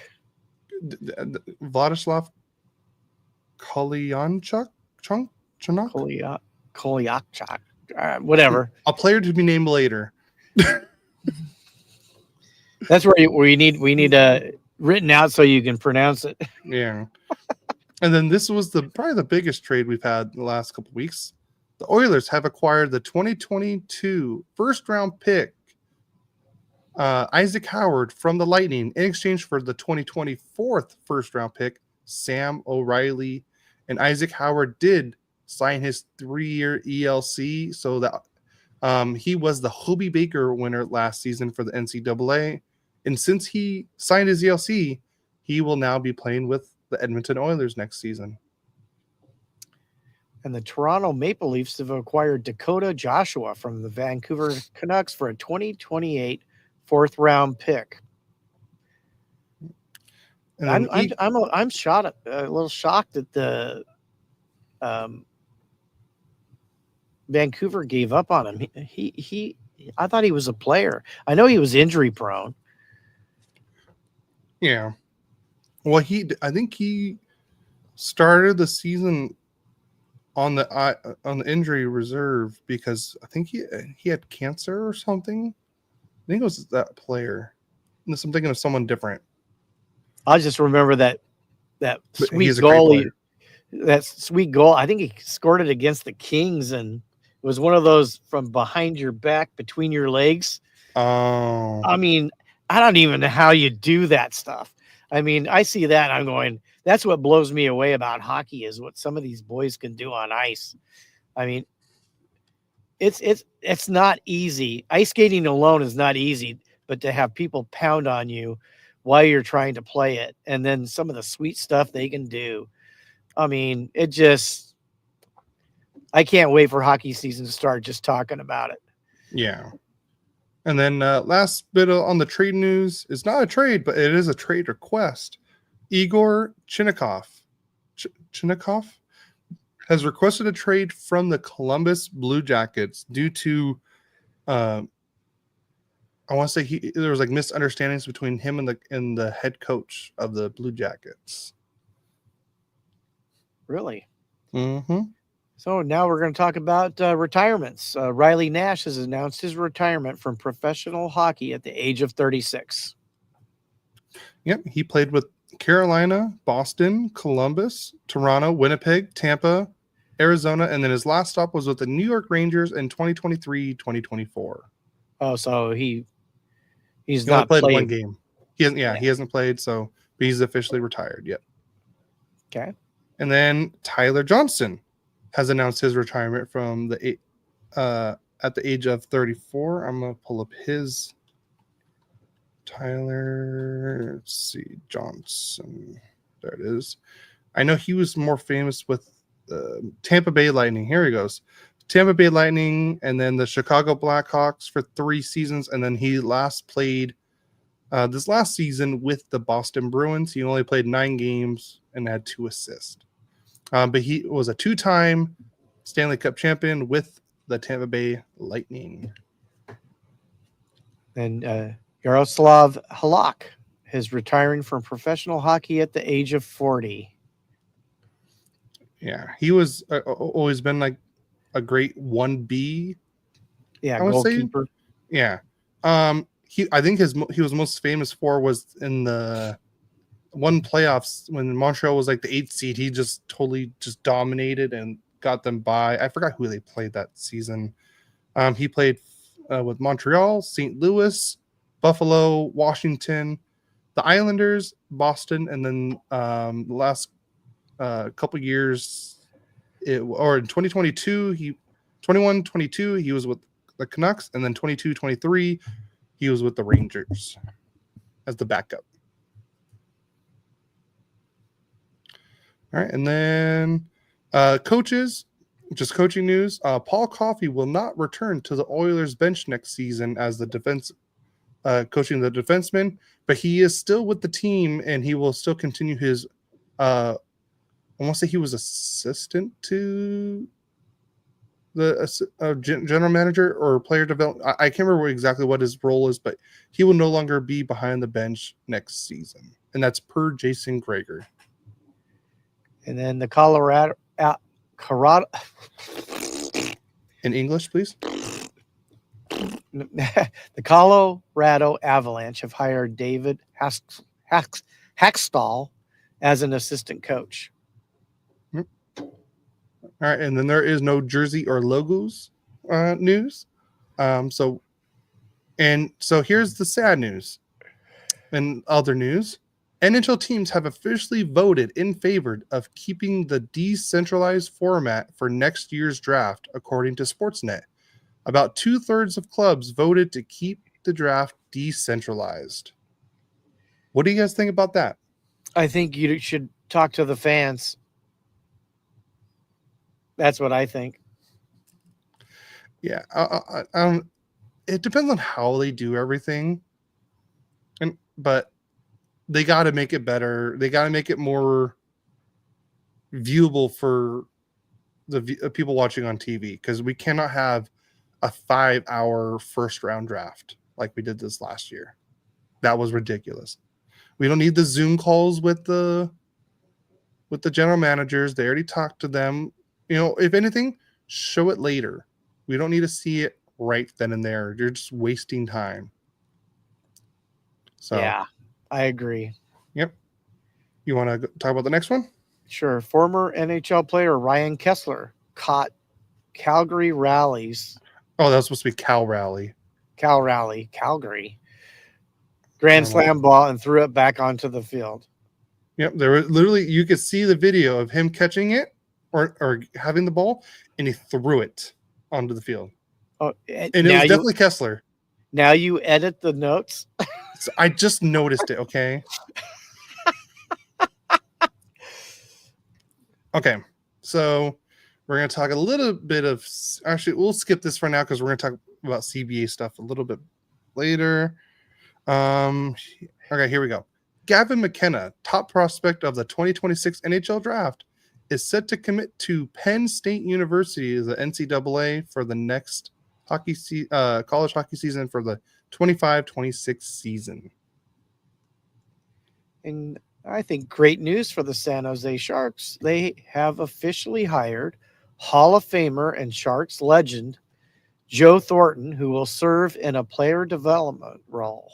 Vladislav Kolyachuk? Kolyachuk. Whatever. A player to be named later. That's where we need written out so you can pronounce it. Yeah. And then this was probably the biggest trade we've had in the last couple of weeks. The Oilers have acquired the 2022 1st-round pick, Isaac Howard from the Lightning, in exchange for the 2024 1st-round pick, Sam O'Reilly. And Isaac Howard did sign his 3-year ELC, so that he was the Hobey Baker winner last season for the NCAA. And since he signed his ELC, he will now be playing with the Edmonton Oilers next season. And the Toronto Maple Leafs have acquired Dakota Joshua from the Vancouver Canucks for a 2028 4th-round pick. I'm a little shocked that the Vancouver gave up on him. I thought he was a player. I know he was injury prone. Yeah. Well, I think he started the season on the injury reserve because I think he had cancer or something. I think it was that player. Unless I'm thinking of someone different. I just remember that sweet goalie. That sweet goal. I think he scored it against the Kings, and it was one of those from behind your back, between your legs. Oh. I mean, I don't even know how you do that stuff. I mean, I see that and I'm going, that's what blows me away about hockey is what some of these boys can do on ice. I mean, it's not easy. Ice skating alone is not easy, but to have people pound on you while you're trying to play it, and then some of the sweet stuff they can do. I mean, I can't wait for hockey season to start just talking about it. Yeah. And then last bit on the trade news is not a trade, but it is a trade request. Igor Chinnikov has requested a trade from the Columbus Blue Jackets due to, I want to say there was like misunderstandings between him and the head coach of the Blue Jackets. Really? Mm-hmm. So now we're going to talk about retirements. Riley Nash has announced his retirement from professional hockey at the age of 36. Yep, he played with Carolina, Boston, Columbus, Toronto, Winnipeg, Tampa, Arizona, and then his last stop was with the New York Rangers in 2023-2024. Oh, so he's He only not played one played. game. He hasn't played, so he's officially retired. Yep. Okay. And then Tyler Johnson has announced his retirement from at the age of 34. I'm gonna pull up his Tyler. Let's see, Johnson. There it is. I know he was more famous with Tampa Bay Lightning. Here he goes. Tampa Bay Lightning, and then the Chicago Blackhawks for 3 seasons, and then he last played this last season with the Boston Bruins. He only played 9 games and had 2 assists. But he was a 2-time Stanley Cup champion with the Tampa Bay Lightning. And Yaroslav Halak is retiring from professional hockey at the age of 40. Yeah, he was always been like a great 1B. Yeah, I would goalkeeper. say. Yeah. I think he was most famous for was in the one playoffs when Montreal was like the 8th seed. He just totally just dominated and got them by. I forgot who they played that season. He played with Montreal, St. Louis, Buffalo, Washington, the Islanders, Boston, and then the last couple years, or in 2022, 21-22, he was with the Canucks, and then 22-23, he was with the Rangers as the backup. All right, and then coaches, just coaching news. Paul Coffey will not return to the Oilers bench next season as the defense coaching the defenseman, but he is still with the team, and he will still continue his. I want to say he was assistant to the general manager or player development. I can't remember exactly what his role is, but he will no longer be behind the bench next season, and that's per Jason Greger. And then the Colorado In English, please. the Colorado Avalanche have hired David Hackstall as an assistant coach. All right, and then there is no jersey or logos news. So here's the sad news. And other news, NHL teams have officially voted in favor of keeping the decentralized format for next year's draft, according to Sportsnet. About 2/3 of clubs voted to keep the draft decentralized. What do you guys think about that? I think you should talk to the fans. That's what I think. Yeah, it depends on how they do everything, but they got to make it better. They got to make it more viewable for the people watching on TV, because we cannot have a 5-hour first round draft like we did this last year. That was ridiculous. We don't need the Zoom calls with the general managers. They already talked to them. If anything, show it later. We don't need to see it right then and there. You're just wasting time. So yeah, I agree. Yep. You want to talk about the next one? Sure. Former NHL player Ryan Kessler caught Calgary rallies. Oh, that was supposed to be Calgary. Grand slam ball and threw it back onto the field. Yep. There were literally, you could see the video of him catching it or having the ball, and he threw it onto the field. Oh, and it was definitely Kessler. Now you edit the notes. So I just noticed it. Okay. Okay. So we're going to talk a little bit of, actually, we'll skip this for now because we're going to talk about CBA stuff a little bit later. Okay, here we go. Gavin McKenna, top prospect of the 2026 NHL draft, is set to commit to Penn State University as the NCAA for the next college hockey season for the 25-26 season. And I think great news for the San Jose Sharks. They have officially hired Hall of Famer and Sharks legend Joe Thornton, who will serve in a player development role.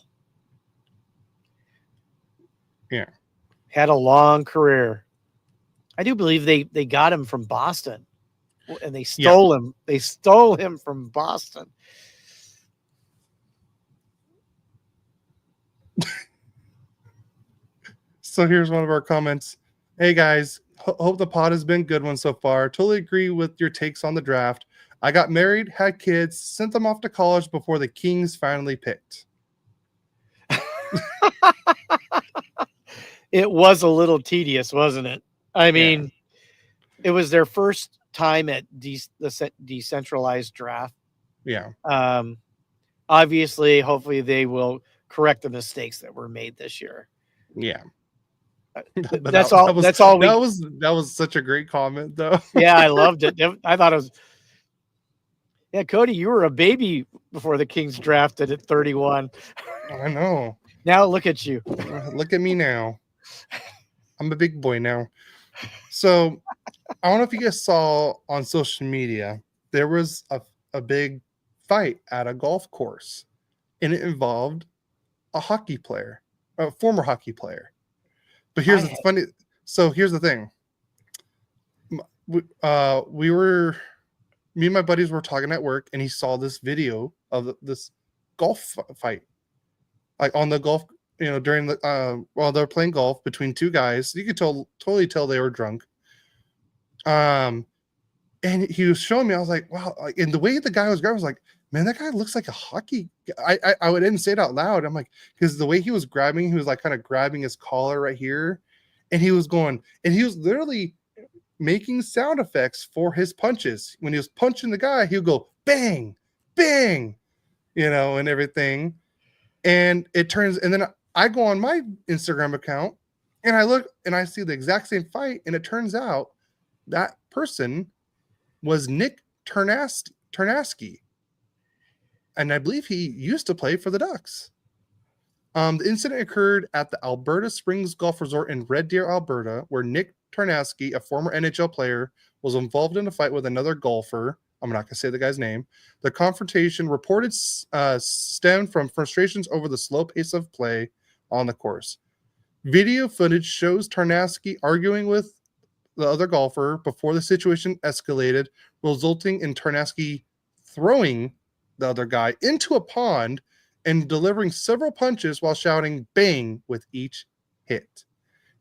Yeah. Had a long career. I do believe they got him from Boston, and they Yeah. stole him. They stole him from Boston. So here's one of our comments. Hey guys, hope the pod has been a good one so far. Totally agree with your takes on the draft. I got married, had kids, sent them off to college before the Kings finally picked. It was a little tedious, wasn't it? I mean, it was their first time at the decentralized draft. Yeah. Obviously, hopefully they will correct the mistakes that were made this year. Yeah. But That's all. That's all we. That was such a great comment, though. Yeah, I loved it. I thought it was. Yeah, Cody, you were a baby before the Kings drafted at 31. I know. Now look at you. Look at me now. I'm a big boy now. So I don't know if you guys saw on social media, there was a big fight at a golf course, and it involved a hockey player, a former hockey player. But here's the funny. So here's the thing. Me and my buddies were talking at work, and he saw this video of this golf fight, like on the golf, during the while they're playing golf between two guys. You could totally tell they were drunk. And he was showing me. I was like, wow. And the way the guy was grabbing, I was like, man, that guy looks like a hockey. I didn't say it out loud. I'm like, because the way he was grabbing, he was like kind of grabbing his collar right here, and he was going, and he was literally making sound effects for his punches. When he was punching the guy, he would go bang, bang, and everything. And and then I go on my Instagram account and I look and I see the exact same fight. And it turns out that person was Nick Ternasky. And I believe he used to play for the Ducks. The incident occurred at the Alberta Springs Golf Resort in Red Deer, Alberta, where Nick Ternasky, a former NHL player, was involved in a fight with another golfer. I'm not going to say the guy's name. The confrontation reported stemmed from frustrations over the slow pace of play on the course. Video footage shows Ternasky arguing with the other golfer before the situation escalated, resulting in Ternasky throwing the other guy into a pond and delivering several punches while shouting bang with each hit.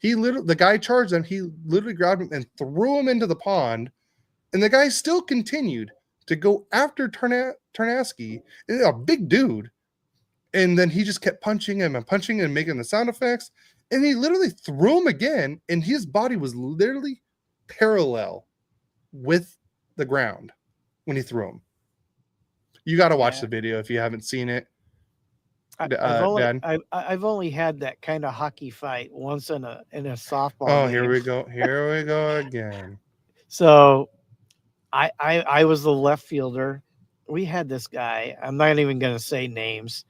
The guy charged him. He literally grabbed him and threw him into the pond. And the guy still continued to go after Ternasky, a big dude. And then he just kept punching him and making the sound effects. And he literally threw him again. And his body was literally parallel with the ground when he threw him. You got to watch the video if you haven't seen it. I've only had that kind of hockey fight once in a softball game. Here we go. Here we go again. So I was the left fielder. We had this guy. I'm not even going to say names.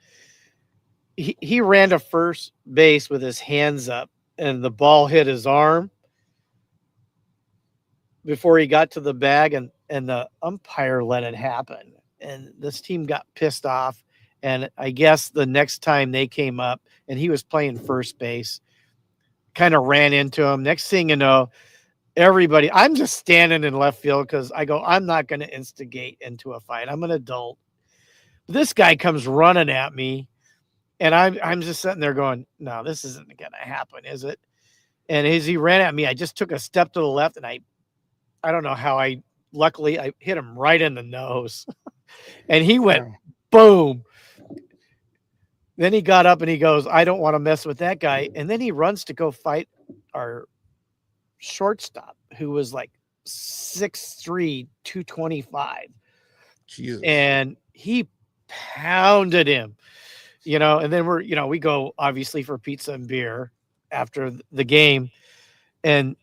He ran to first base with his hands up, and the ball hit his arm before he got to the bag, and the umpire let it happen. And this team got pissed off. And I guess the next time they came up and he was playing first base, kind of ran into him. Next thing you know, I'm just standing in left field because I go, I'm not going to instigate into a fight. I'm an adult. This guy comes running at me, and I'm just sitting there going, no, this isn't going to happen, is it? And as he ran at me, I just took a step to the left, and I don't know how luckily I hit him right in the nose. And he went boom. Then he got up and he goes, I don't want to mess with that guy. And then he runs to go fight our shortstop, who was like 6'3", 225. Jesus. And he pounded him, and then we go obviously for pizza and beer after the game. And,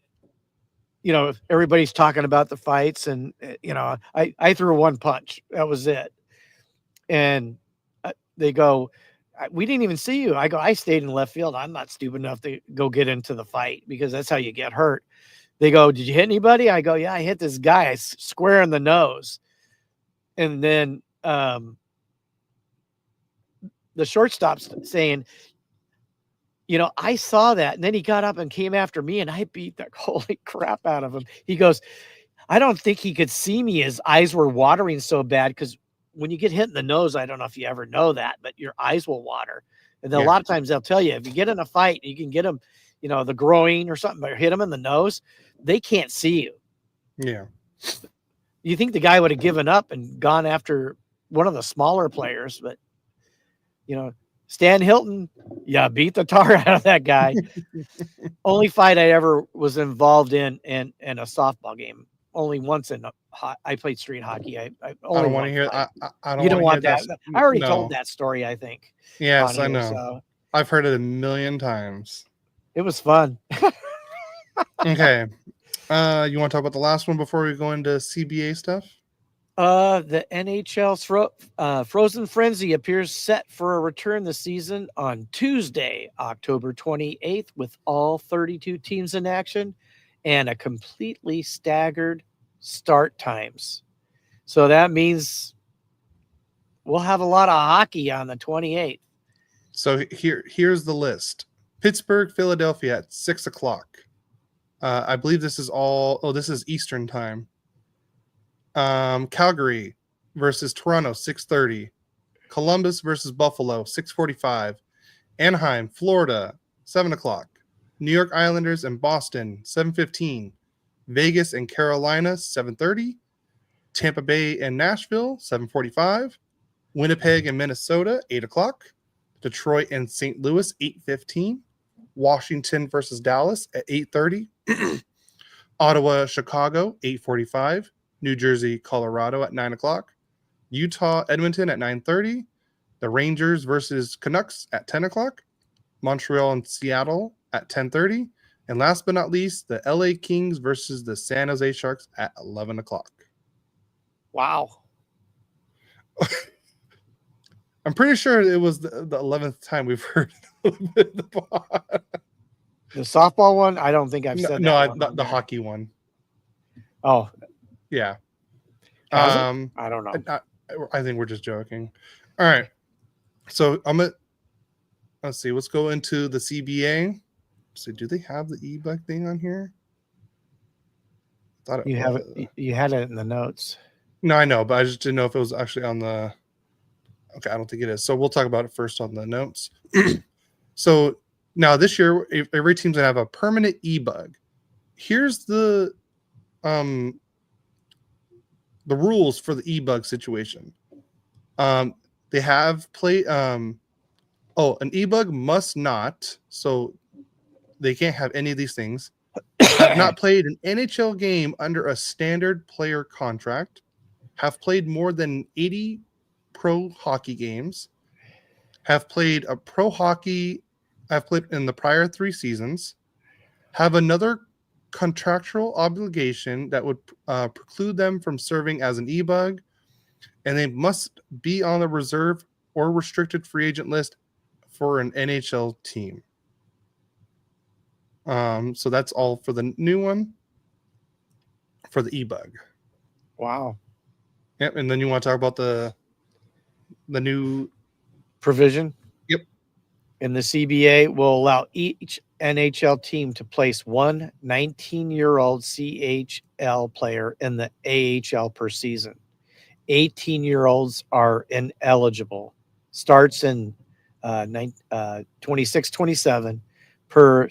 everybody's talking about the fights, and, I threw one punch. That was it. And they go, we didn't even see you. I go, I stayed in left field. I'm not stupid enough to go get into the fight because that's how you get hurt. They go, "Did you hit anybody?" I go, "Yeah, I hit this guy square in the nose." And then the shortstop's saying, "I saw that." And then he got up and came after me, and I beat the holy crap out of him. He goes, "I don't think he could see me. His eyes were watering so bad." Because when you get hit in the nose, I don't know if you ever know that, but your eyes will water. And then a lot of times they'll tell you, if you get in a fight, you can get them, the groin or something, or hit them in the nose, they can't see you. Yeah. You think the guy would have given up and gone after one of the smaller players, but Stan Hilton, beat the tar out of that guy. Only fight I ever was involved in a softball game. Only once I played street hockey. I only don't want to hear. I don't. You don't want hear that. I already no. told that story, I think. Yes, I know. So. I've heard it a million times. It was fun. Okay. You want to talk about the last one before we go into CBA stuff? The NHL's Frozen Frenzy appears set for a return this season on Tuesday, October 28th, with all 32 teams in action and a completely staggered start times. So that means we'll have a lot of hockey on the 28th. So here's the list. Pittsburgh, Philadelphia at 6:00. I believe this is all. Oh, this is Eastern time. Calgary versus Toronto, 6:30. Columbus versus Buffalo, 6:45. Anaheim, Florida, 7:00. New York Islanders and Boston, 7:15. Vegas and Carolina, 7:30. Tampa Bay and Nashville, 7:45. Winnipeg and Minnesota, 8:00. Detroit and St. Louis, 8:15. Washington versus Dallas at 8:30. Ottawa, Chicago, 8:45. New Jersey, Colorado at 9:00. Utah, Edmonton at 9:30. The Rangers versus Canucks at 10:00. Montreal and Seattle at 10:30. And last but not least, the LA Kings versus the San Jose Sharks at 11:00. Wow. I'm pretty sure it was the 11th time we've heard the pod. The softball one, I don't think I've said that. No, the hockey one. Oh, yeah. I don't know. I think we're just joking. All right. So let's see. Let's go into the CBA. So do they have the e-bug thing on here? Thought you have it. You had it in the notes. No, I know, but I just didn't know if it was actually on the. Okay, I don't think it is. So we'll talk about it first on the notes. So now this year, every team's gonna have a permanent e-bug. Here's the rules for the e-bug situation. They have play. An e-bug must not. So they can't have any of these things. Have not played an NHL game under a standard player contract. Have played more than 80 pro hockey games. Have played a pro hockey. Have played in the prior 3 seasons. Have another contractual obligation that would preclude them from serving as an e-bug, and they must be on the reserve or restricted free agent list for an NHL team. So that's all for the new one for the e-bug. Wow. Yep. And then you want to talk about the new provision? Yep. In the CBA will allow each NHL team to place one 19-year-old CHL player in the AHL per season. 18-year-olds are ineligible. Starts in 26-27 per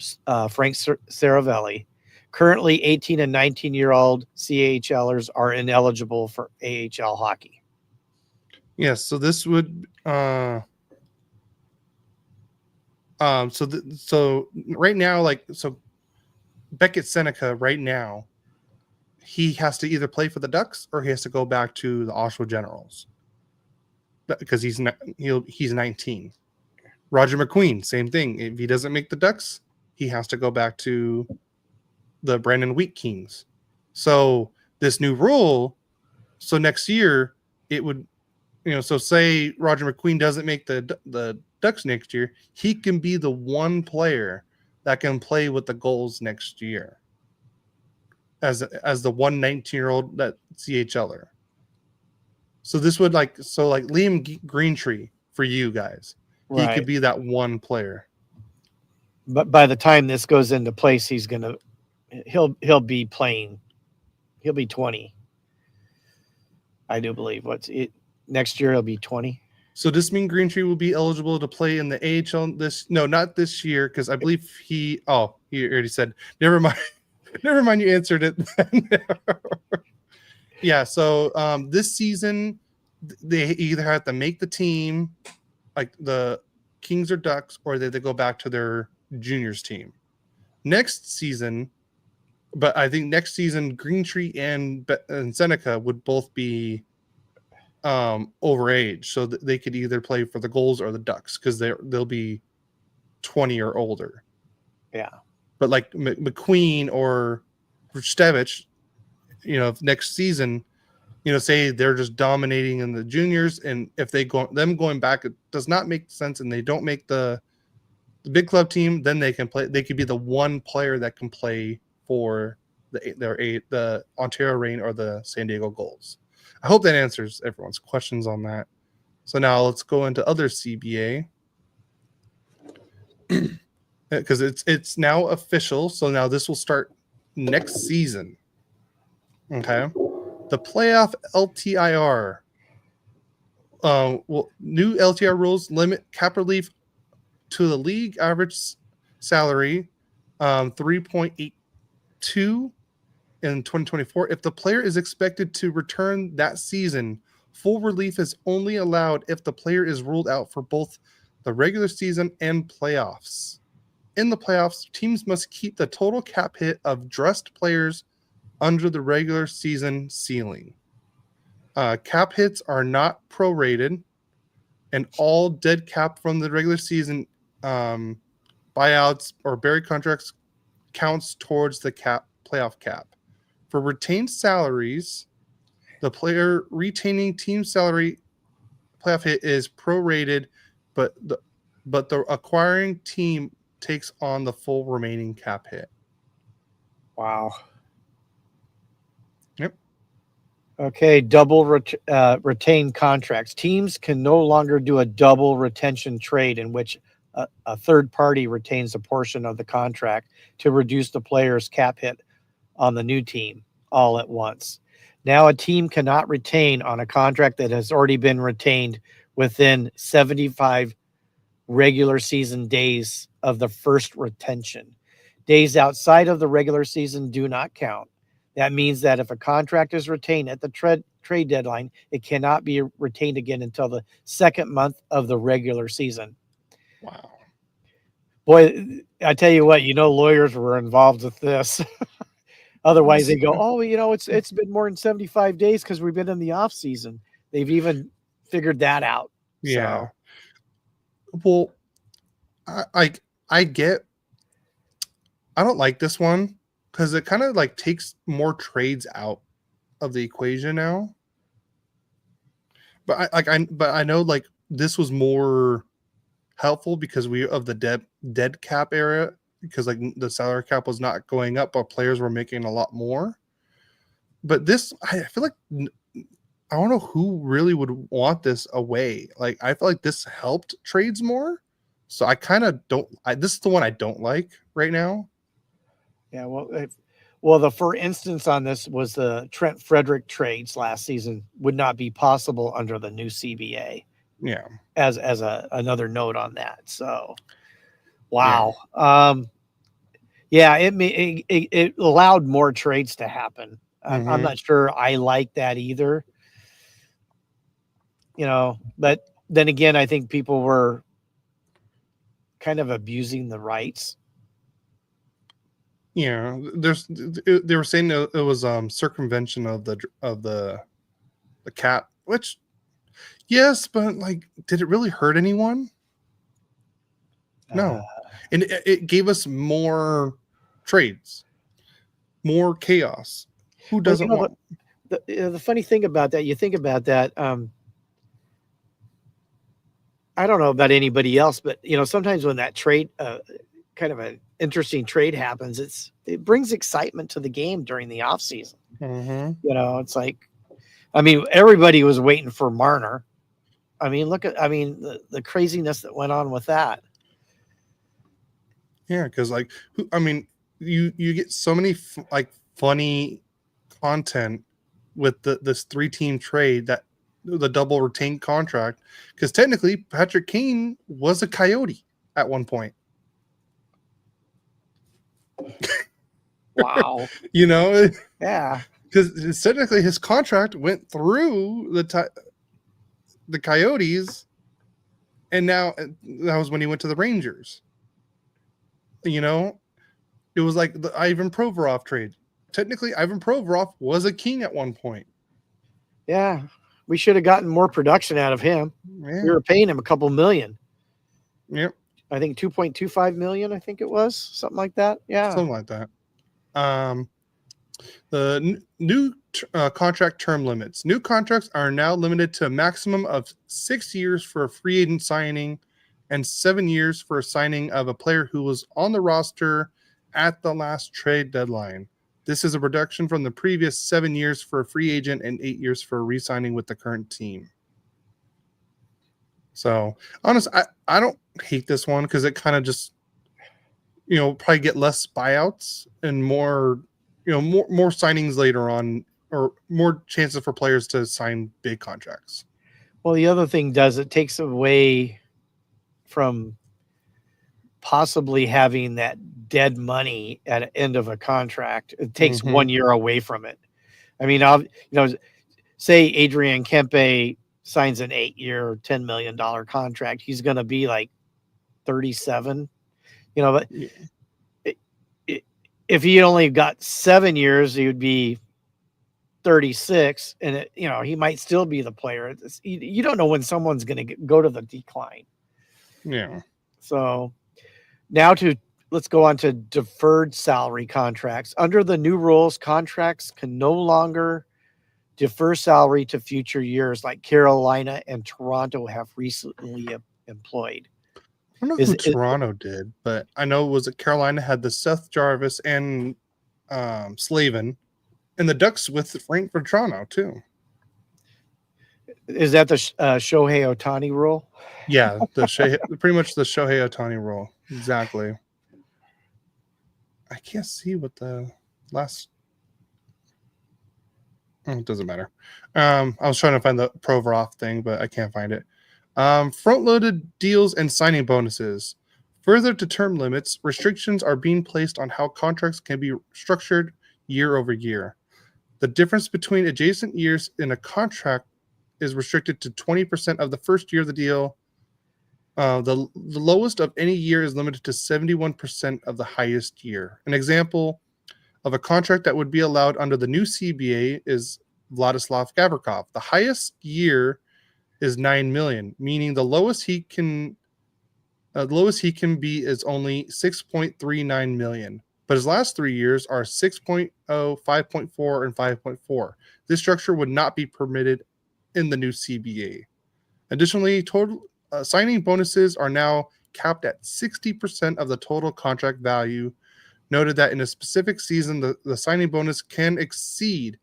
Frank Saravelli. Currently, 18 and 19-year-old CHLers are ineligible for AHL hockey. Yes, so this would so right now, Beckett Seneca right now, he has to either play for the Ducks or he has to go back to the Oshawa Generals because he's 19. Roger McQueen, same thing. If he doesn't make the Ducks, he has to go back to the Brandon Wheat Kings. So this new rule, so next year it would, so say Roger McQueen doesn't make the Ducks next year, he can be the one player that can play with the goals next year. as the 19-year-old that CHLer. So this would like Liam Greentree for you guys. He Right. could be that one player. But by the time this goes into place, he'll be playing. He'll be 20. I do believe. Next year he'll be 20. So does this mean Greentree will be eligible to play in the AHL not this year, because I believe he already said, never mind. Never mind, you answered it. Yeah, so this season they either have to make the team, like the Kings or Ducks, or they go back to their juniors team. Next season, but I think next season Greentree and Seneca would both be overage, so they could either play for the Goals or the Ducks, because they'll be 20 or older. Yeah. But like McQueen or Stevich, next season, say they're just dominating in the juniors, and if going back, it does not make sense, and they don't make the big club team, then they can play. They could be the one player that can play for the Ontario Reign or the San Diego Gulls. I hope that answers everyone's questions on that. So now let's go into other CBA. Because it's now official, so now this will start next season. Okay, the playoff LTIR. New LTIR rules limit cap relief to the league average salary, 3.82 in 2024. If the player is expected to return that season, full relief is only allowed if the player is ruled out for both the regular season and playoffs. In the playoffs, teams must keep the total cap hit of dressed players under the regular season ceiling. Cap hits are not prorated, and all dead cap from the regular season buyouts or buried contracts counts towards the playoff cap. For retained salaries, the player retaining team salary playoff hit is prorated, but the acquiring team takes on the full remaining cap hit. Wow. Yep. Okay, double retained contracts. Teams can no longer do a double retention trade in which a third party retains a portion of the contract to reduce the player's cap hit on the new team all at once. Now a team cannot retain on a contract that has already been retained within 75 regular season days of the first retention. Days outside of the regular season do not count. That means that if a contract is retained at the trade deadline, it cannot be retained again until the second month of the regular season. Wow. Boy, I tell you what, lawyers were involved with this. Otherwise, they go, oh, it's been more than 75 days because we've been in the off season. They've even figured that out. Yeah. So. Well, I don't like this one because it kind of like takes more trades out of the equation now. But I know like this was more helpful because of the dead cap era, because like the salary cap was not going up, but players were making a lot more. But this, I feel like I don't know who really would want this away. Like I feel like this helped trades more. So I kind of don't. This is the one I don't like right now. Yeah, well, the for instance on this was the Trent Frederick trades last season would not be possible under the new CBA. Yeah. As another note on that. So, wow. Yeah. It allowed more trades to happen. Mm-hmm. I'm not sure I like that either. But then again, I think people were kind of abusing the rights. Yeah, they were saying it was circumvention of the cap, which yes, but like, did it really hurt anyone? No, and it gave us more trades, more chaos. Who doesn't want? The funny thing about that, you think about that. I don't know about anybody else, but sometimes when that trade kind of an interesting trade happens, it brings excitement to the game during the off season. It's like, I mean, everybody was waiting for Marner. I mean, the craziness that went on with that. Yeah, because you get so many funny content with this 3-team trade, that the double retained contract, because technically Patrick Kane was a Coyote at one point. Wow. Yeah, because technically his contract went through the Coyotes, and now that was when he went to the Rangers. It was like the Ivan Provorov trade. Technically, Ivan Provorov was a King at one point. Yeah, we should have gotten more production out of him. Yeah. We were paying him a couple million. Yep. I think 2.25 million. I think it was something like that. Yeah, something like that. The new contract term limits. New contracts are now limited to a maximum of 6 years for a free agent signing and 7 years for a signing of a player who was on the roster at the last trade deadline. This is a reduction from the previous 7 years for a free agent and 8 years for re-signing with the current team. So, honestly, I don't hate this one because it kind of just, probably get less buyouts and more signings later on, or more chances for players to sign big contracts. Well, the other thing it takes away from possibly having that dead money at the end of a contract. It takes 1 year away from it. I mean, say Adrian Kempe signs an 8-year, $10 million contract. He's going to be like 37, but if he only got 7 years, he would be 36, and he might still be the player. You don't know when someone's going to go to the decline. Yeah. So now let's go on to deferred salary contracts. Under the new rules, contracts can no longer defer salary to future years like Carolina and Toronto have recently employed. I don't know who Toronto did, but I know Carolina had the Seth Jarvis and Slavin, and the Ducks with Frank for Toronto too. Is that the Shohei Ohtani rule? Yeah, pretty much the Shohei Ohtani rule. Exactly. I can't see what the last. It doesn't matter. I was trying to find the Provorov thing, but I can't find it. Front-loaded deals and signing bonuses. Further to term limits, restrictions are being placed on how contracts can be structured year over year. The difference between adjacent years in a contract is restricted to 20% of the first year of the deal. The lowest of any year is limited to 71% of the highest year. An example of a contract that would be allowed under the new CBA is Vladislav Gavrikov. The highest year is $9 million, meaning the lowest he can be is only $6.39 million. But his last 3 years are 6.0, 5.4, and 5.4. This structure would not be permitted in the new CBA. Additionally, total signing bonuses are now capped at 60% of the total contract value. Noted that in a specific season, the signing bonus can exceed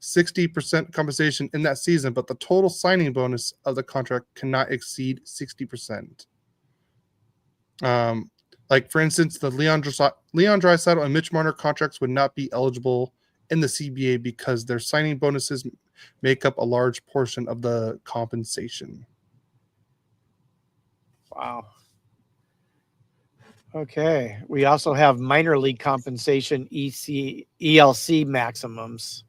60% compensation in that season, but the total signing bonus of the contract cannot exceed 60%. Like, for instance, the Leon Draisaitl and Mitch Marner contracts would not be eligible in the CBA because their signing bonuses make up a large portion of the compensation. Wow. Okay. We also have minor league compensation ELC maximums.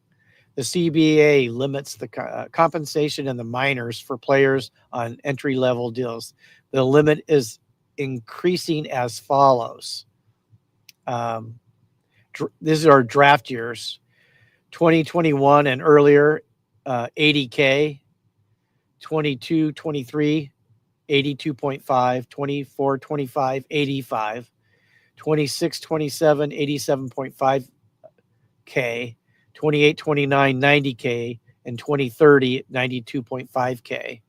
The CBA limits the compensation in the minors for players on entry-level deals. The limit is increasing as follows. These are draft years. 2021 and earlier, 80K. 22, 23, 82.5. 24, 25, 85. 26, 27, 87.5K. 28, 29, 90K, and 2030, 92.5K.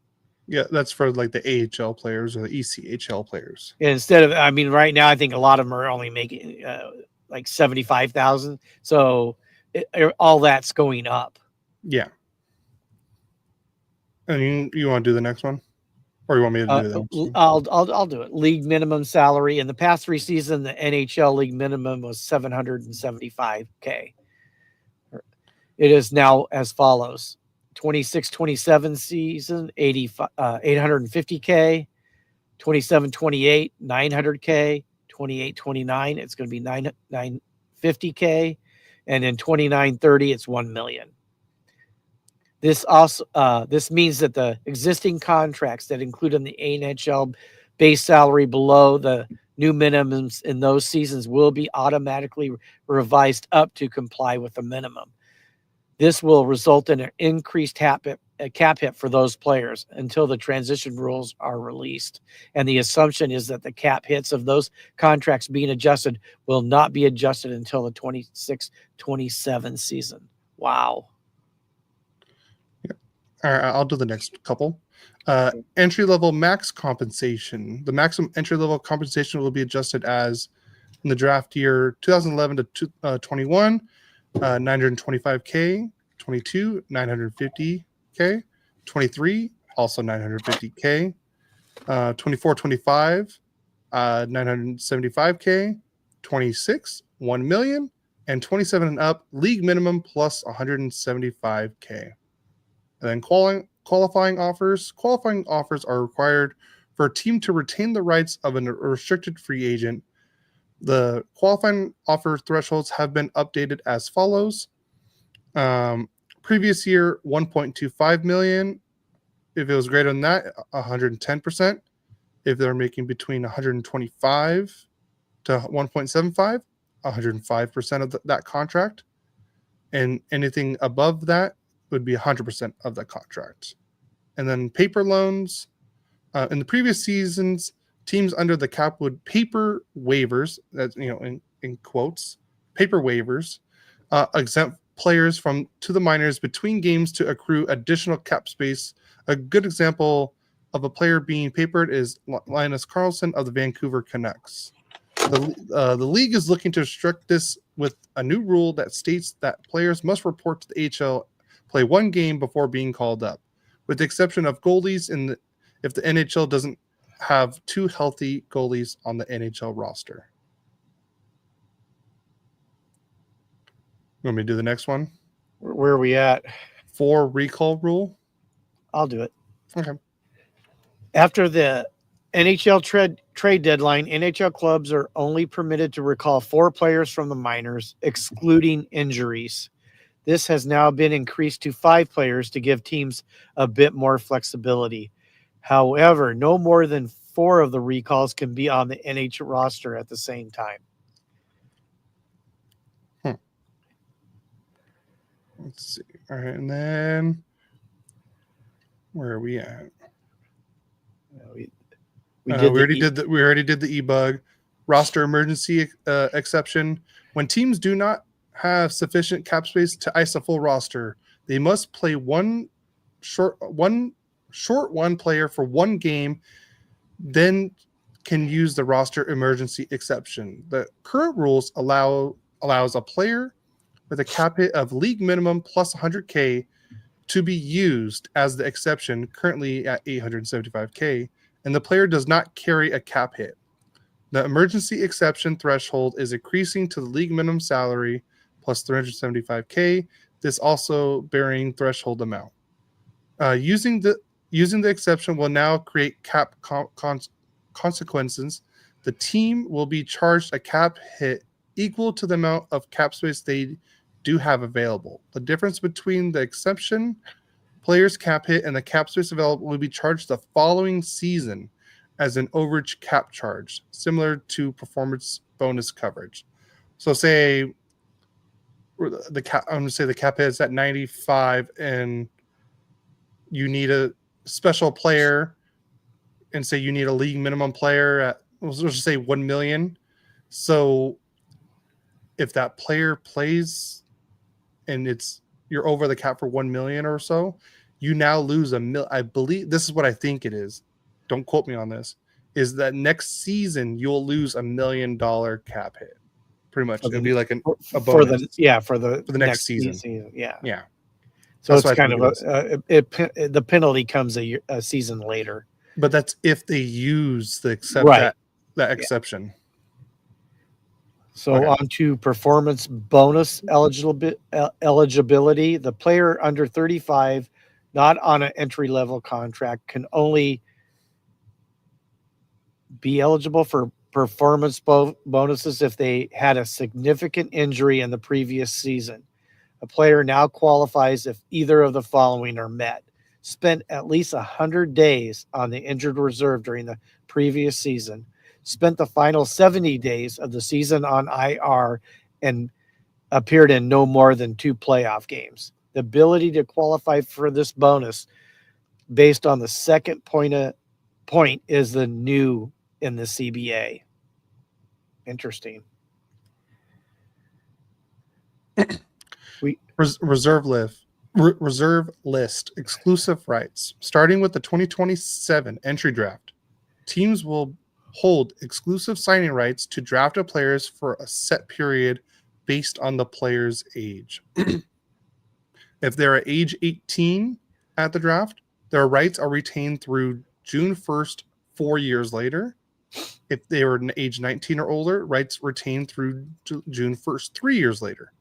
Yeah, that's for like the AHL players or the ECHL players. Instead of, I mean, right now I think a lot of them are only making like 75,000. So all that's going up. Yeah. And you want to do the next one, or you want me to do the next one? I'll do it. League minimum salary in the past 3 seasons, the NHL league minimum was 775K. It is now as follows: 26-27 season 850K, 27-28 900K, 28-29 it's going to be 950K, and then 29-30 it's 1 million. This also this means that the existing contracts that include in the NHL base salary below the new minimums in those seasons will be automatically revised up to comply with the minimum. This will result in an increased cap hit for those players until the transition rules are released. And the assumption is that the cap hits of those contracts being adjusted will not be adjusted until the 26-27 season. Wow. All right, I'll do the next couple. Entry level max compensation. The maximum entry level compensation will be adjusted as in the draft year 2011 to 21, 925K, 22, 950K, 23, also 950K, 24, 25, 975K, 26, 1 million, and 27 and up, league minimum plus 175K. And then qualifying offers. Qualifying offers are required for a team to retain the rights of a restricted free agent. The qualifying offer thresholds have been updated as follows. Previous year, 1.25 million. If it was greater than that, 110%. If they're making between 125 to 1.75, 105% of that contract. And anything above that would be 100% of the contract. And then paper loans. In the previous seasons, teams under the cap would paper waivers, that's in quotes, paper waivers, exempt players to the minors between games to accrue additional cap space. A good example of a player being papered is Linus Karlsson of the Vancouver Canucks. The league is looking to restrict this with a new rule that states that players must report to the AHL, play one game before being called up, with the exception of goalies if the NHL doesn't have 2 healthy goalies on the NHL roster. You want me to do the next one? Where are we at? 4 recall rule. I'll do it. Okay. After the NHL trade deadline, NHL clubs are only permitted to recall 4 players from the minors, excluding injuries. This has now been increased to 5 players to give teams a bit more flexibility. However, no more than 4 of the recalls can be on the NHL roster at the same time. Let's see. All right, and then where are we at? We already did the e-bug roster emergency exception. When teams do not have sufficient cap space to ice a full roster, they must play one short player for one game, then can use the roster emergency exception. The current rules allows a player with a cap hit of league minimum plus 100K to be used as the exception, currently at 875K, and the player does not carry a cap hit. The emergency exception threshold is increasing to the league minimum salary plus 375K. This also bearing threshold amount. Using the exception will now create cap consequences. The team will be charged a cap hit equal to the amount of cap space they do have available. The difference between the exception player's cap hit and the cap space available will be charged the following season as an overage cap charge, similar to performance bonus coverage. So say I'm going to say the cap hit is at 95 and you need a special player, and say you need a league minimum player at, let's just say 1 million. So if that player plays and you're over the cap for 1 million or so, you now lose I believe this is what I think it is. Don't quote me on this. Is that next season you'll lose $1 million cap hit? Pretty much, it'll be like a for bonus the next season. Yeah. Yeah. So it's kind of the penalty comes a season later. But that's if they use the that exception. So on to performance bonus eligibility. The player under 35, not on an entry-level contract, can only be eligible for performance bonuses if they had a significant injury in the previous season. A player now qualifies if either of the following are met. Spent at least 100 days on the injured reserve during the previous season. Spent the final 70 days of the season on IR and appeared in no more than 2 playoff games. The ability to qualify for this bonus based on the second point is the new in the CBA. Interesting. Reserve list exclusive rights. Starting with the 2027 entry draft, teams will hold exclusive signing rights to draft players for a set period based on the player's age. If they're at age 18 at the draft, their rights are retained through June 1st, 4 years later. If they were age 19 or older, rights retained through June 1st, 3 years later.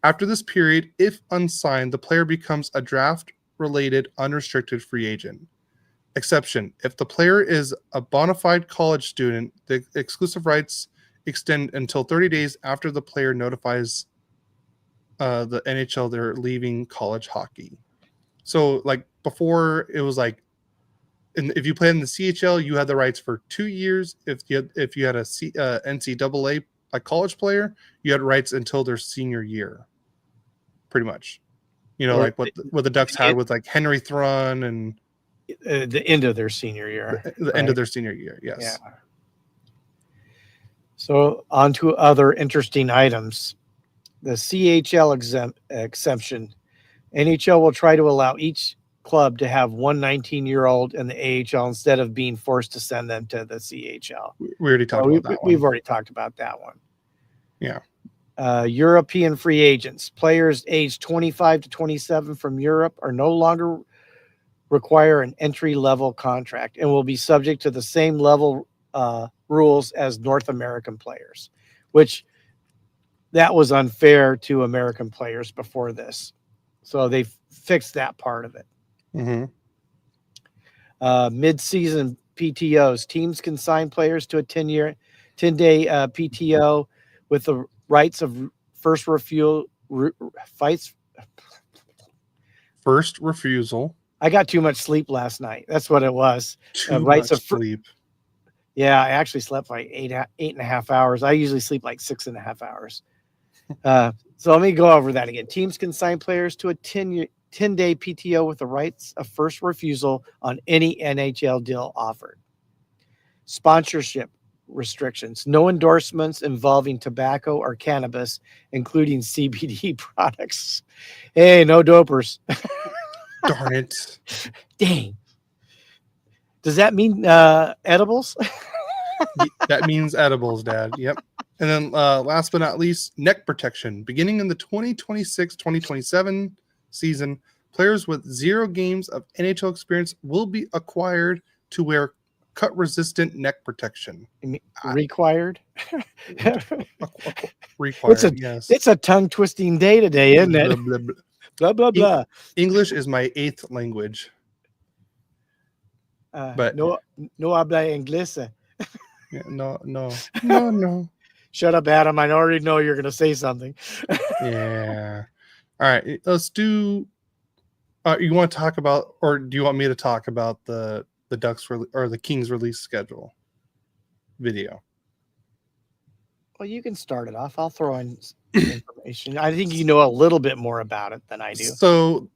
After this period, if unsigned, the player becomes a draft-related unrestricted free agent. Exception: if the player is a bona fide college student, the exclusive rights extend until 30 days after the player notifies the NHL they're leaving college hockey. So, like before, it was like, if you played in the CHL, you had the rights for 2 years. If you had a NCAA a college player, you had rights until their senior year. Pretty much, like what the Ducks had with like Henry Thrun and the end of their senior year. The end of their senior year, yes. Yeah. So on to other interesting items. The CHL exemption. NHL will try to allow each club to have one 19-year-old in the AHL instead of being forced to send them to the CHL. We already talked about that one. We've already talked about that one. Yeah. European free agents. Players aged 25 to 27 from Europe are no longer require an entry-level contract and will be subject to the same level rules as North American players, which that was unfair to American players before this. So they fixed that part of it. Mm-hmm. Mid-season PTOs. Teams can sign players to a 10-day PTO with the rights of first refusal. I got too much sleep last night. That's what it was. Rights of sleep. Yeah, I actually slept like 8.5 hours. I usually sleep like 6.5 hours. So let me go over that again. Teams can sign players to a 10-day PTO with the rights of first refusal on any NHL deal offered. Sponsorship restrictions. No endorsements involving tobacco or cannabis, including CBD products. Hey, no dopers. Darn it. Dang. Does that mean edibles? That means edibles, Dad. Yep. And then last but not least, neck protection. Beginning in the 2026-2027 season, players with 0 games of NHL experience will be acquired to wear cut-resistant neck protection. Required? Required, yes. It's a tongue-twisting day today, isn't it? Blah, blah, blah. Blah, blah, blah. English is my 8th language. But no habla inglés. Yeah, no. Shut up, Adam. I already know you're going to say something. Yeah. All right. Let's do. You want to talk about, or do you want me to talk about the Ducks or the Kings release schedule video? Well, you can start it off. I'll throw in information. I think you know a little bit more about it than I do. So,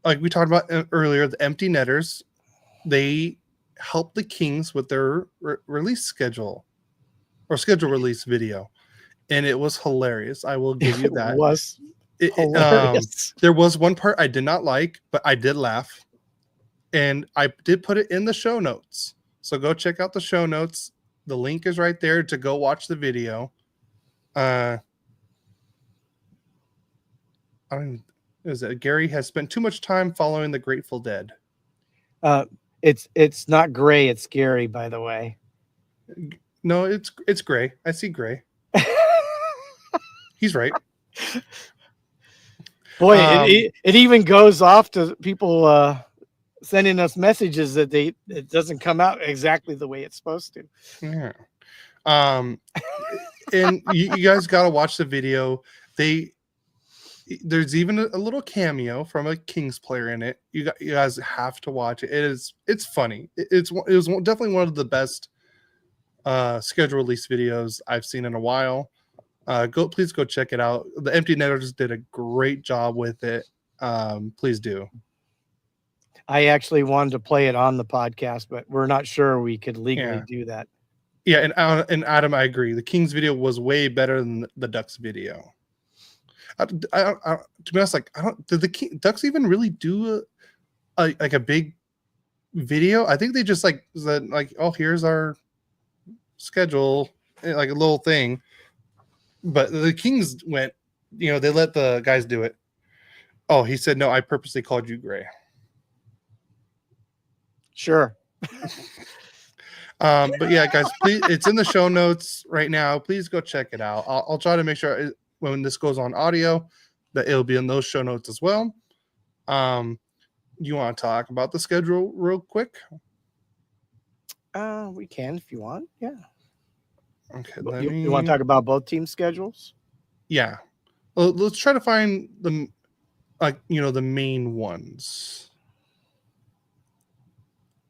like we talked about earlier, the empty netters, they help the Kings with their release schedule or schedule release video, and it was hilarious. I will give you that. It was. Hilarious. There was one part I did not like, but I did laugh, and I did put it in the show notes. So go check out the show notes. The link is right there to go watch the video. I don't. Is it Gary has spent too much time following the Grateful Dead? It's not gray, it's scary, by the way. No, it's gray. I see gray. He's right. Boy, it even goes off to people sending us messages that it doesn't come out exactly the way it's supposed to. Yeah. And you guys got to watch the video. There's even a little cameo from a Kings player in it. You guys have to watch it. It's funny. It was definitely one of the best schedule release videos I've seen in a while. Please go check it out. The Empty Netters did a great job with it. Please do. I actually wanted to play it on the podcast, but we're not sure we could legally do that. Yeah, and Adam, I agree. The Kings video was way better than the Ducks video. To be honest, like did the Ducks even really do a big video? I think they just said oh, here's our schedule, like a little thing. But the Kings went, they let the guys do it. Oh, he said no. I purposely called you gray. Sure. But yeah, guys, please, it's in the show notes right now. Please go check it out. I'll try to make sure when this goes on audio that it'll be in those show notes as well. You want to talk about the schedule real quick? We can if you want. Yeah. Okay. You want to talk about both team schedules? Yeah. Well, let's try to find the the main ones.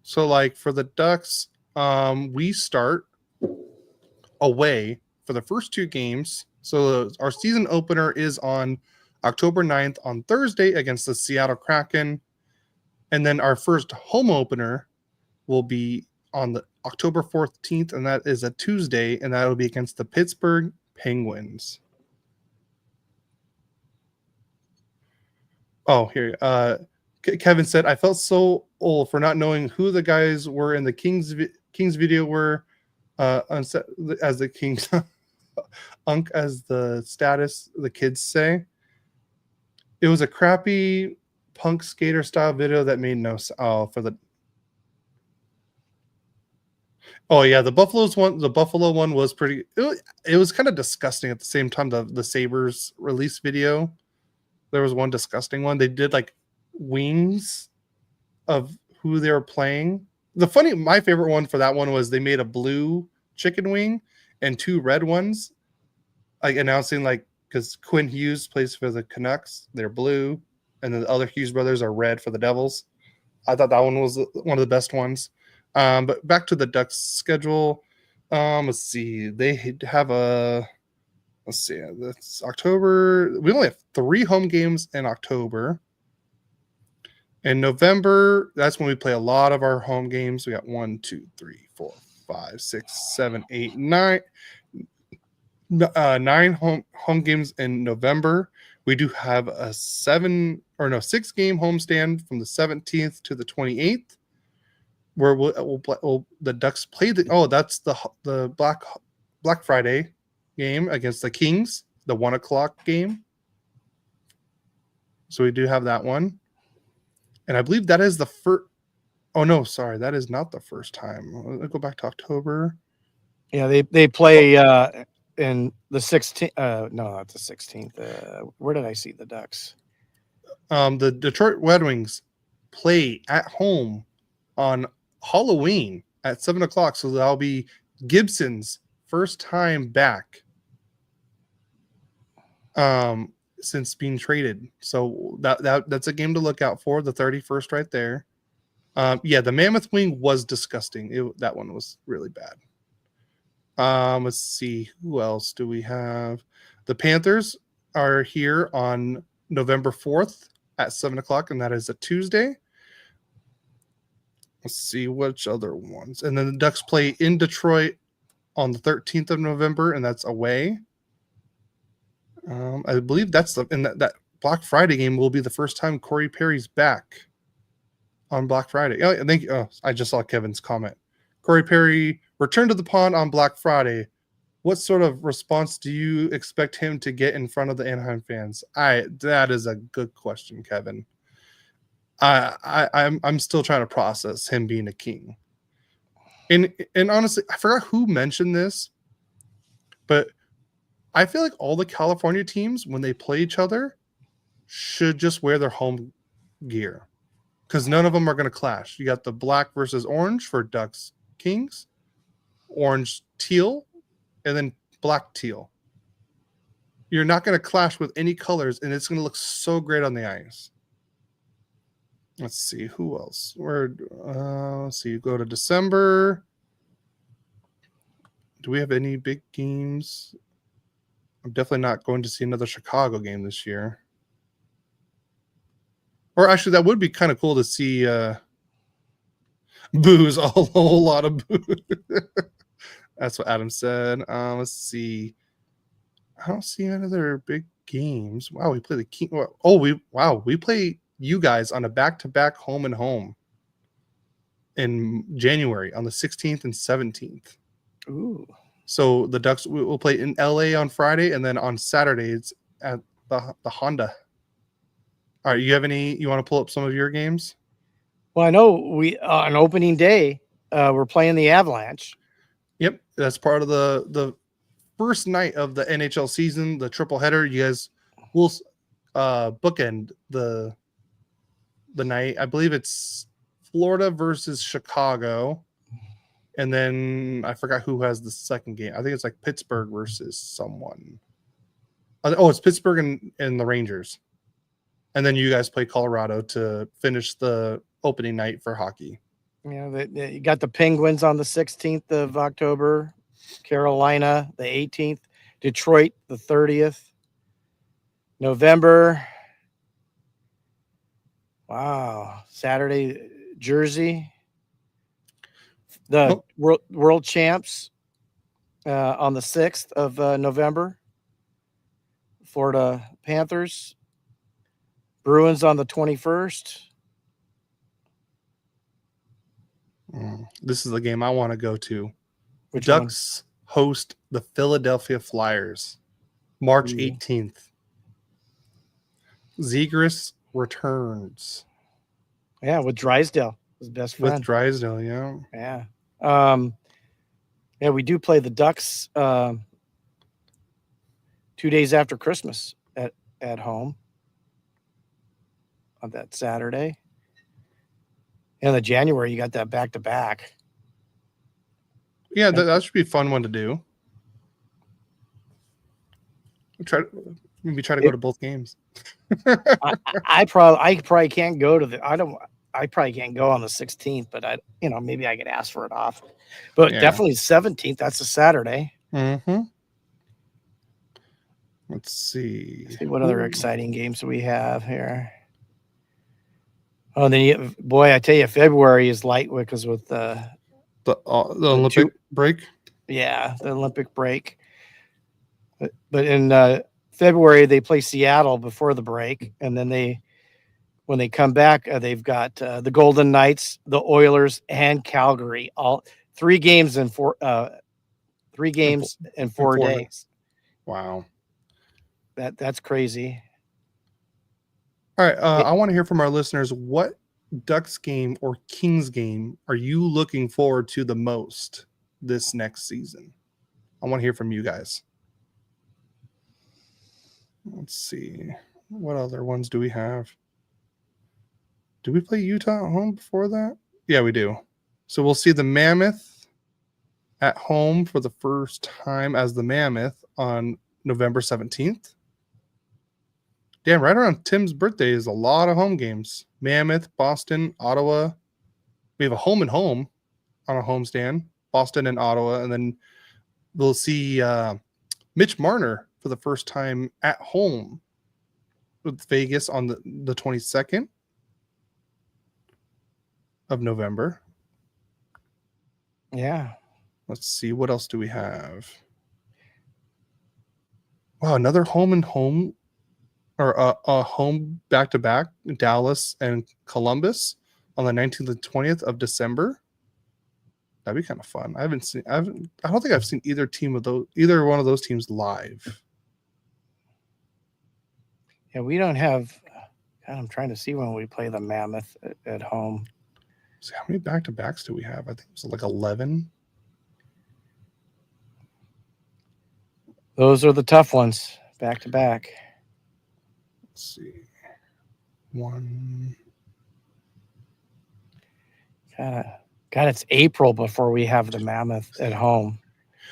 So for the Ducks, we start away for the first two games. So our season opener is on October 9th on Thursday against the Seattle Kraken. And then our first home opener will be on the October 14th, and that is a Tuesday, and that will be against the Pittsburgh Penguins. Oh, here. Kevin said, I felt so old for not knowing who the guys were in the Kings video were as the Kings unk as the status the kids say. It was a crappy punk skater style video that made no sense. Oh yeah, the Buffalo one was pretty. It was kind of disgusting at the same time. The Sabres release video, there was one disgusting one. They did wings of who they were playing. My favorite one for that one was they made a blue chicken wing and two red ones, announcing because Quinn Hughes plays for the Canucks, they're blue, and then the other Hughes brothers are red for the Devils. I thought that one was one of the best ones. But back to the Ducks schedule. Let's see. They have that's October. We only have 3 home games in October. In November, that's when we play a lot of our home games. We got 1, 2, 3, 4, 5, 6, 7, 8, 9. 9 home games in November. We do have a 6 game homestand from the 17th to the 28th, where the Ducks play that's the Black Friday game against the Kings, the 1:00 game. So we do have that one, and I believe that is the first. Oh no, sorry, that is not the first time. Let's go back to October. Yeah, they play in the 16th. No, not the 16th. Where did I see the Ducks? The Detroit Red Wings play at home on Halloween at 7:00. So that'll be Gibson's first time back since being traded. So that's a game to look out for. The 31st right there. Yeah, the Mammoth Wing was disgusting. That one was really bad. Let's see. Who else do we have? The Panthers are here on November 4th at 7:00, and that is a Tuesday. Let's see which other ones. And then the Ducks play in Detroit on the 13th of November, and that's away. I believe that's that Black Friday game will be the first time Corey Perry's back on Black Friday. Oh, thank you. Oh, I just saw Kevin's comment. Corey Perry returned to the pond on Black Friday. What sort of response do you expect him to get in front of the Anaheim fans? That is a good question, Kevin. I'm still trying to process him being a King. And honestly, I forgot who mentioned this, but I feel like all the California teams, when they play each other, should just wear their home gear because none of them are going to clash. You got the black versus orange for Ducks Kings, orange teal, and then black teal. You're not going to clash with any colors, and it's going to look so great on the ice. Let's see who else. Let's see. Go to December. Do we have any big games? I'm definitely not going to see another Chicago game this year. Or actually, that would be kind of cool to see booze, a whole lot of booze. That's what Adam said. Let's see. I don't see any other big games. Wow, we play the King. Oh, we play you guys on a back-to-back home and home in January on the 16th and 17th. Ooh. So the Ducks will play in LA on Friday, and then on Saturdays at the Honda. All right, you want to pull up some of your games? Well, I know we on opening day, we're playing the Avalanche. Yep, that's part of the first night of the NHL season, the triple header. You guys will bookend the night. I believe it's Florida versus Chicago, and then I forgot who has the second game. I think it's like Pittsburgh versus someone. Oh, it's Pittsburgh and the Rangers, and then you guys play Colorado to finish the opening night for hockey. Yeah, you got the Penguins on the 16th of October, Carolina the 18th, Detroit the 30th, November. Wow, Saturday, Jersey, the world champs on the 6th of November, Florida Panthers, Bruins on the 21st. This is the game I want to go to. Which Ducks host the Philadelphia Flyers, March 18th. Zegras returns. Yeah, with Drysdale, his best friend. With Drysdale, yeah. Yeah. Yeah, we do play the Ducks 2 days after Christmas at home on that Saturday. And the January, you got that back-to-back. Yeah, that should be a fun one to do. Maybe try to go to both games. I probably can't go to I probably can't go on the 16th, but maybe I could ask for it off. But definitely 17th, that's a Saturday. Mm-hmm. Let's see what other exciting games we have here. Oh, then I tell you, February is light because with the Olympic break. Yeah, the Olympic break. But in February they play Seattle before the break, and then when they come back, they've got the Golden Knights, the Oilers, and Calgary. All 3 games in 4 days. Wow, that's crazy. All right, I want to hear from our listeners. What Ducks game or Kings game are you looking forward to the most this next season? I want to hear from you guys. Let's see. What other ones do we have? Do we play Utah at home before that? Yeah, we do. So we'll see the Mammoth at home for the first time as the Mammoth on November 17th. Damn, right around Tim's birthday is a lot of home games. Mammoth, Boston, Ottawa. We have a home and home on a homestand. Boston and Ottawa. And then we'll see Mitch Marner for the first time at home with Vegas on the 22nd of November. Yeah. Let's see. What else do we have? Wow, another home and home, or a home back-to-back, Dallas and Columbus on the 19th and 20th of December. That'd be kind of fun. I don't think I've seen either one of those teams live. Yeah, we don't have. God, I'm trying to see when we play the Mammoth at home. So how many back-to-backs do we have? I think it's like 11. Those are the tough ones, back to back. Let's see. One. God, it's April before we have the Mammoth at home.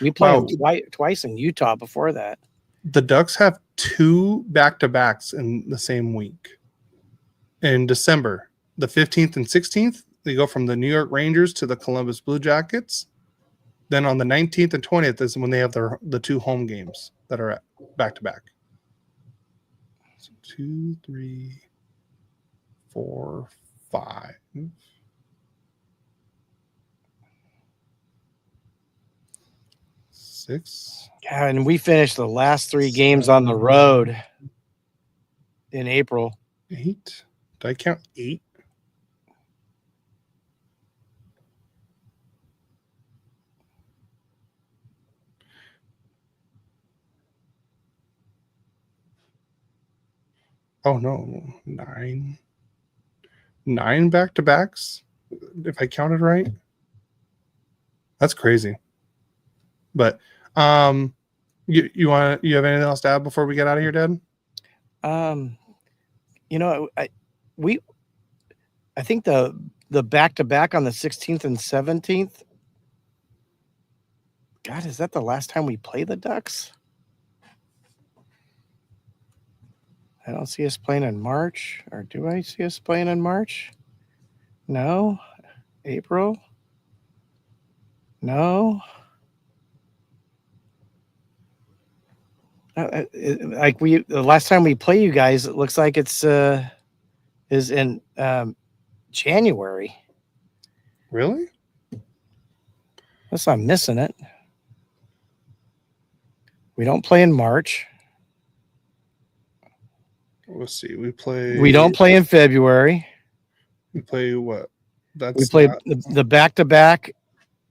We play them twice in Utah before that. The Ducks have 2 back-to-backs in the same week. In December, the 15th and 16th, they go from the New York Rangers to the Columbus Blue Jackets. Then on the 19th and 20th is when they have the 2 home games that are back-to-back. So 2, 3, 4, 5. 6. God, and we finished the last 3 games on the road in April. 8. Did I count 8? Oh no, 9. 9 back-to-backs, if I counted right. That's crazy. But you have anything else to add before we get out of here, Dad? I think the back-to-back on the 16th and 17th. God, is that the last time we play the Ducks? I don't see us playing in March, or do I see us playing in March? No. April? No. The last time we play you guys, it looks like it's is in January. Really? Unless I'm missing it. We don't play in March. Let's see. We don't play in February. We play what? We play the back-to-back,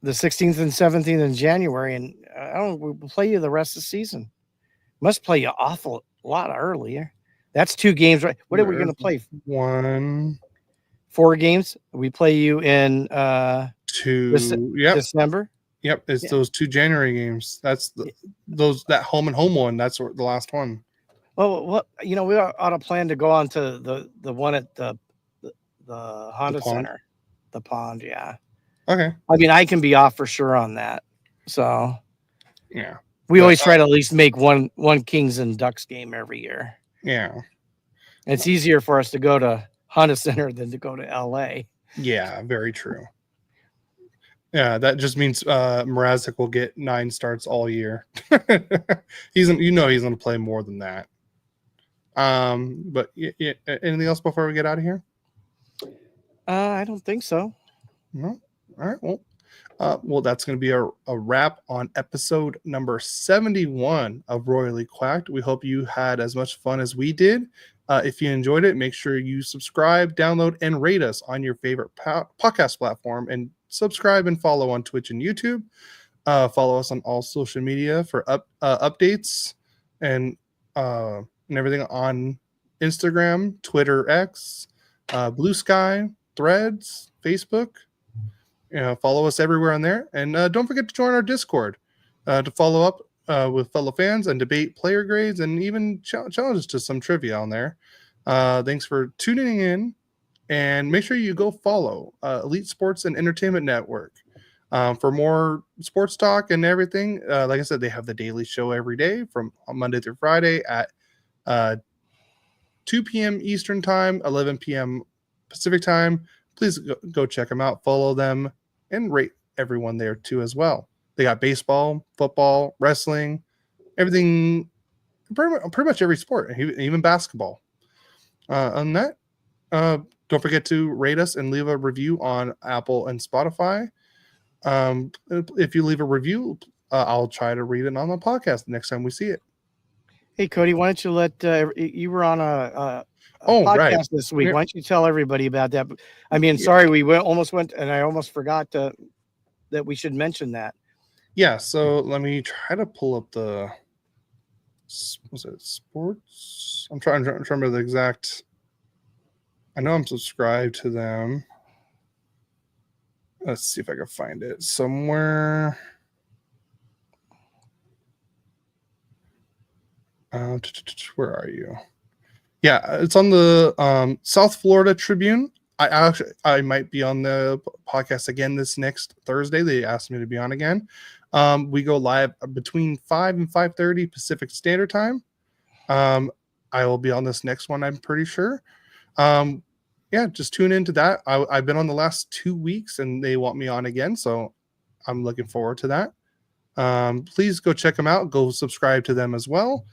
the 16th and 17th in January, and we'll play you the rest of the season. Must play you awful lot earlier. That's 2 games, right? What are we going to play? 4 games. We play you in 2. Yep. December. Yep, it's those 2 January games. That's that home and home one. That's the last one. Well, we ought to plan to go on to the one at the Honda Center, the pond. Yeah. Okay. I mean, I can be off for sure on that. So yeah, we always try to at least make one Kings and Ducks game every year. Yeah. And it's easier for us to go to Honda Center than to go to LA. Yeah, very true. Yeah, that just means Mrazek will get 9 starts all year. he's going to play more than that. But anything else before we get out of here? I don't think so. No. All right. Well, that's going to be a wrap on episode number 71 of Royally Quacked. We hope you had as much fun as we did. If you enjoyed it, make sure you subscribe, download, and rate us on your favorite podcast platform, and subscribe and follow on Twitch and YouTube. Follow us on all social media for updates and everything on Instagram, Twitter, X, Blue Sky, Threads, Facebook. Follow us everywhere on there. And don't forget to join our Discord to follow up with fellow fans and debate player grades and even challenges to some trivia on there. Thanks for tuning in. And make sure you go follow Elite Sports and Entertainment Network for more sports talk and everything. Like I said, they have the daily show every day from Monday through Friday at 2 p.m. Eastern Time, 11 p.m. Pacific Time. Please go check them out, follow them, and rate everyone there too as well. They got baseball, football, wrestling, everything, pretty much every sport, even basketball. On that, don't forget to rate us and leave a review on Apple and Spotify. If you leave a review, I'll try to read it on the podcast next time we see it. Hey, Cody, why don't you let you were on a Oh, right. podcast this week? Yeah. Why don't you tell everybody about that? I mean, Yeah. sorry, we almost went, and I almost forgot that we should mention that. Yeah. So let me try to pull up the. Was it sports? I'm trying to remember the exact. I know I'm subscribed to them. Let's see if I can find it somewhere. Where are you? Yeah, it's on the South Florida Tribune. I might be on the podcast again this next Thursday. They asked me to be on again. We go live between 5 and 5:30 Pacific Standard Time. I will be on this next one, I'm pretty sure. Yeah, just tune into that. I've been on the last 2 weeks and they want me on again, so I'm looking forward to that. Please go check them out. Go subscribe to them as well.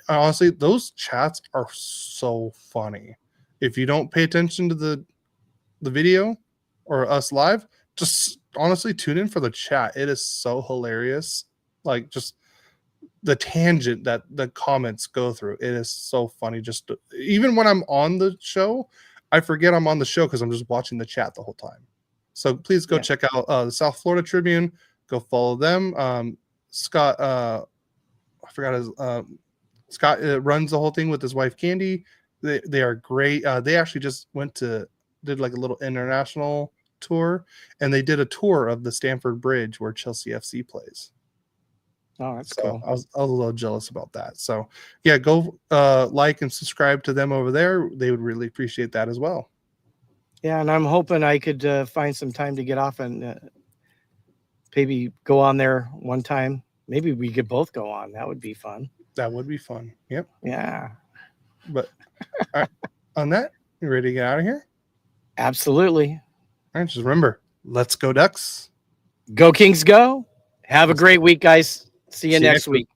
Honestly, those chats are so funny. If you don't pay attention to the video or us live, just honestly tune in for the chat. It is so hilarious. Like, just the tangent that the comments go through, it is so funny. Just even when I'm on the show, I forget I'm on the show because I'm just watching the chat the whole time. So please go check out the South Florida Tribune. Go follow them. Scott, I forgot his Scott runs the whole thing with his wife Candy. They are great. They actually just did like a little international tour, and they did a tour of the Stamford Bridge where Chelsea FC plays. Oh, that's So cool. I was a little jealous about that. So yeah, go like and subscribe to them over there. They would really appreciate that as well. Yeah, and I'm hoping I could find some time to get off and maybe go on there one time. Maybe we could both go on. That would be fun. That would be fun. Yep. Yeah. But all right, on that, you ready to get out of here? Absolutely. All right, just remember, let's go Ducks. Go Kings, go. Have a great week, guys. See you next week.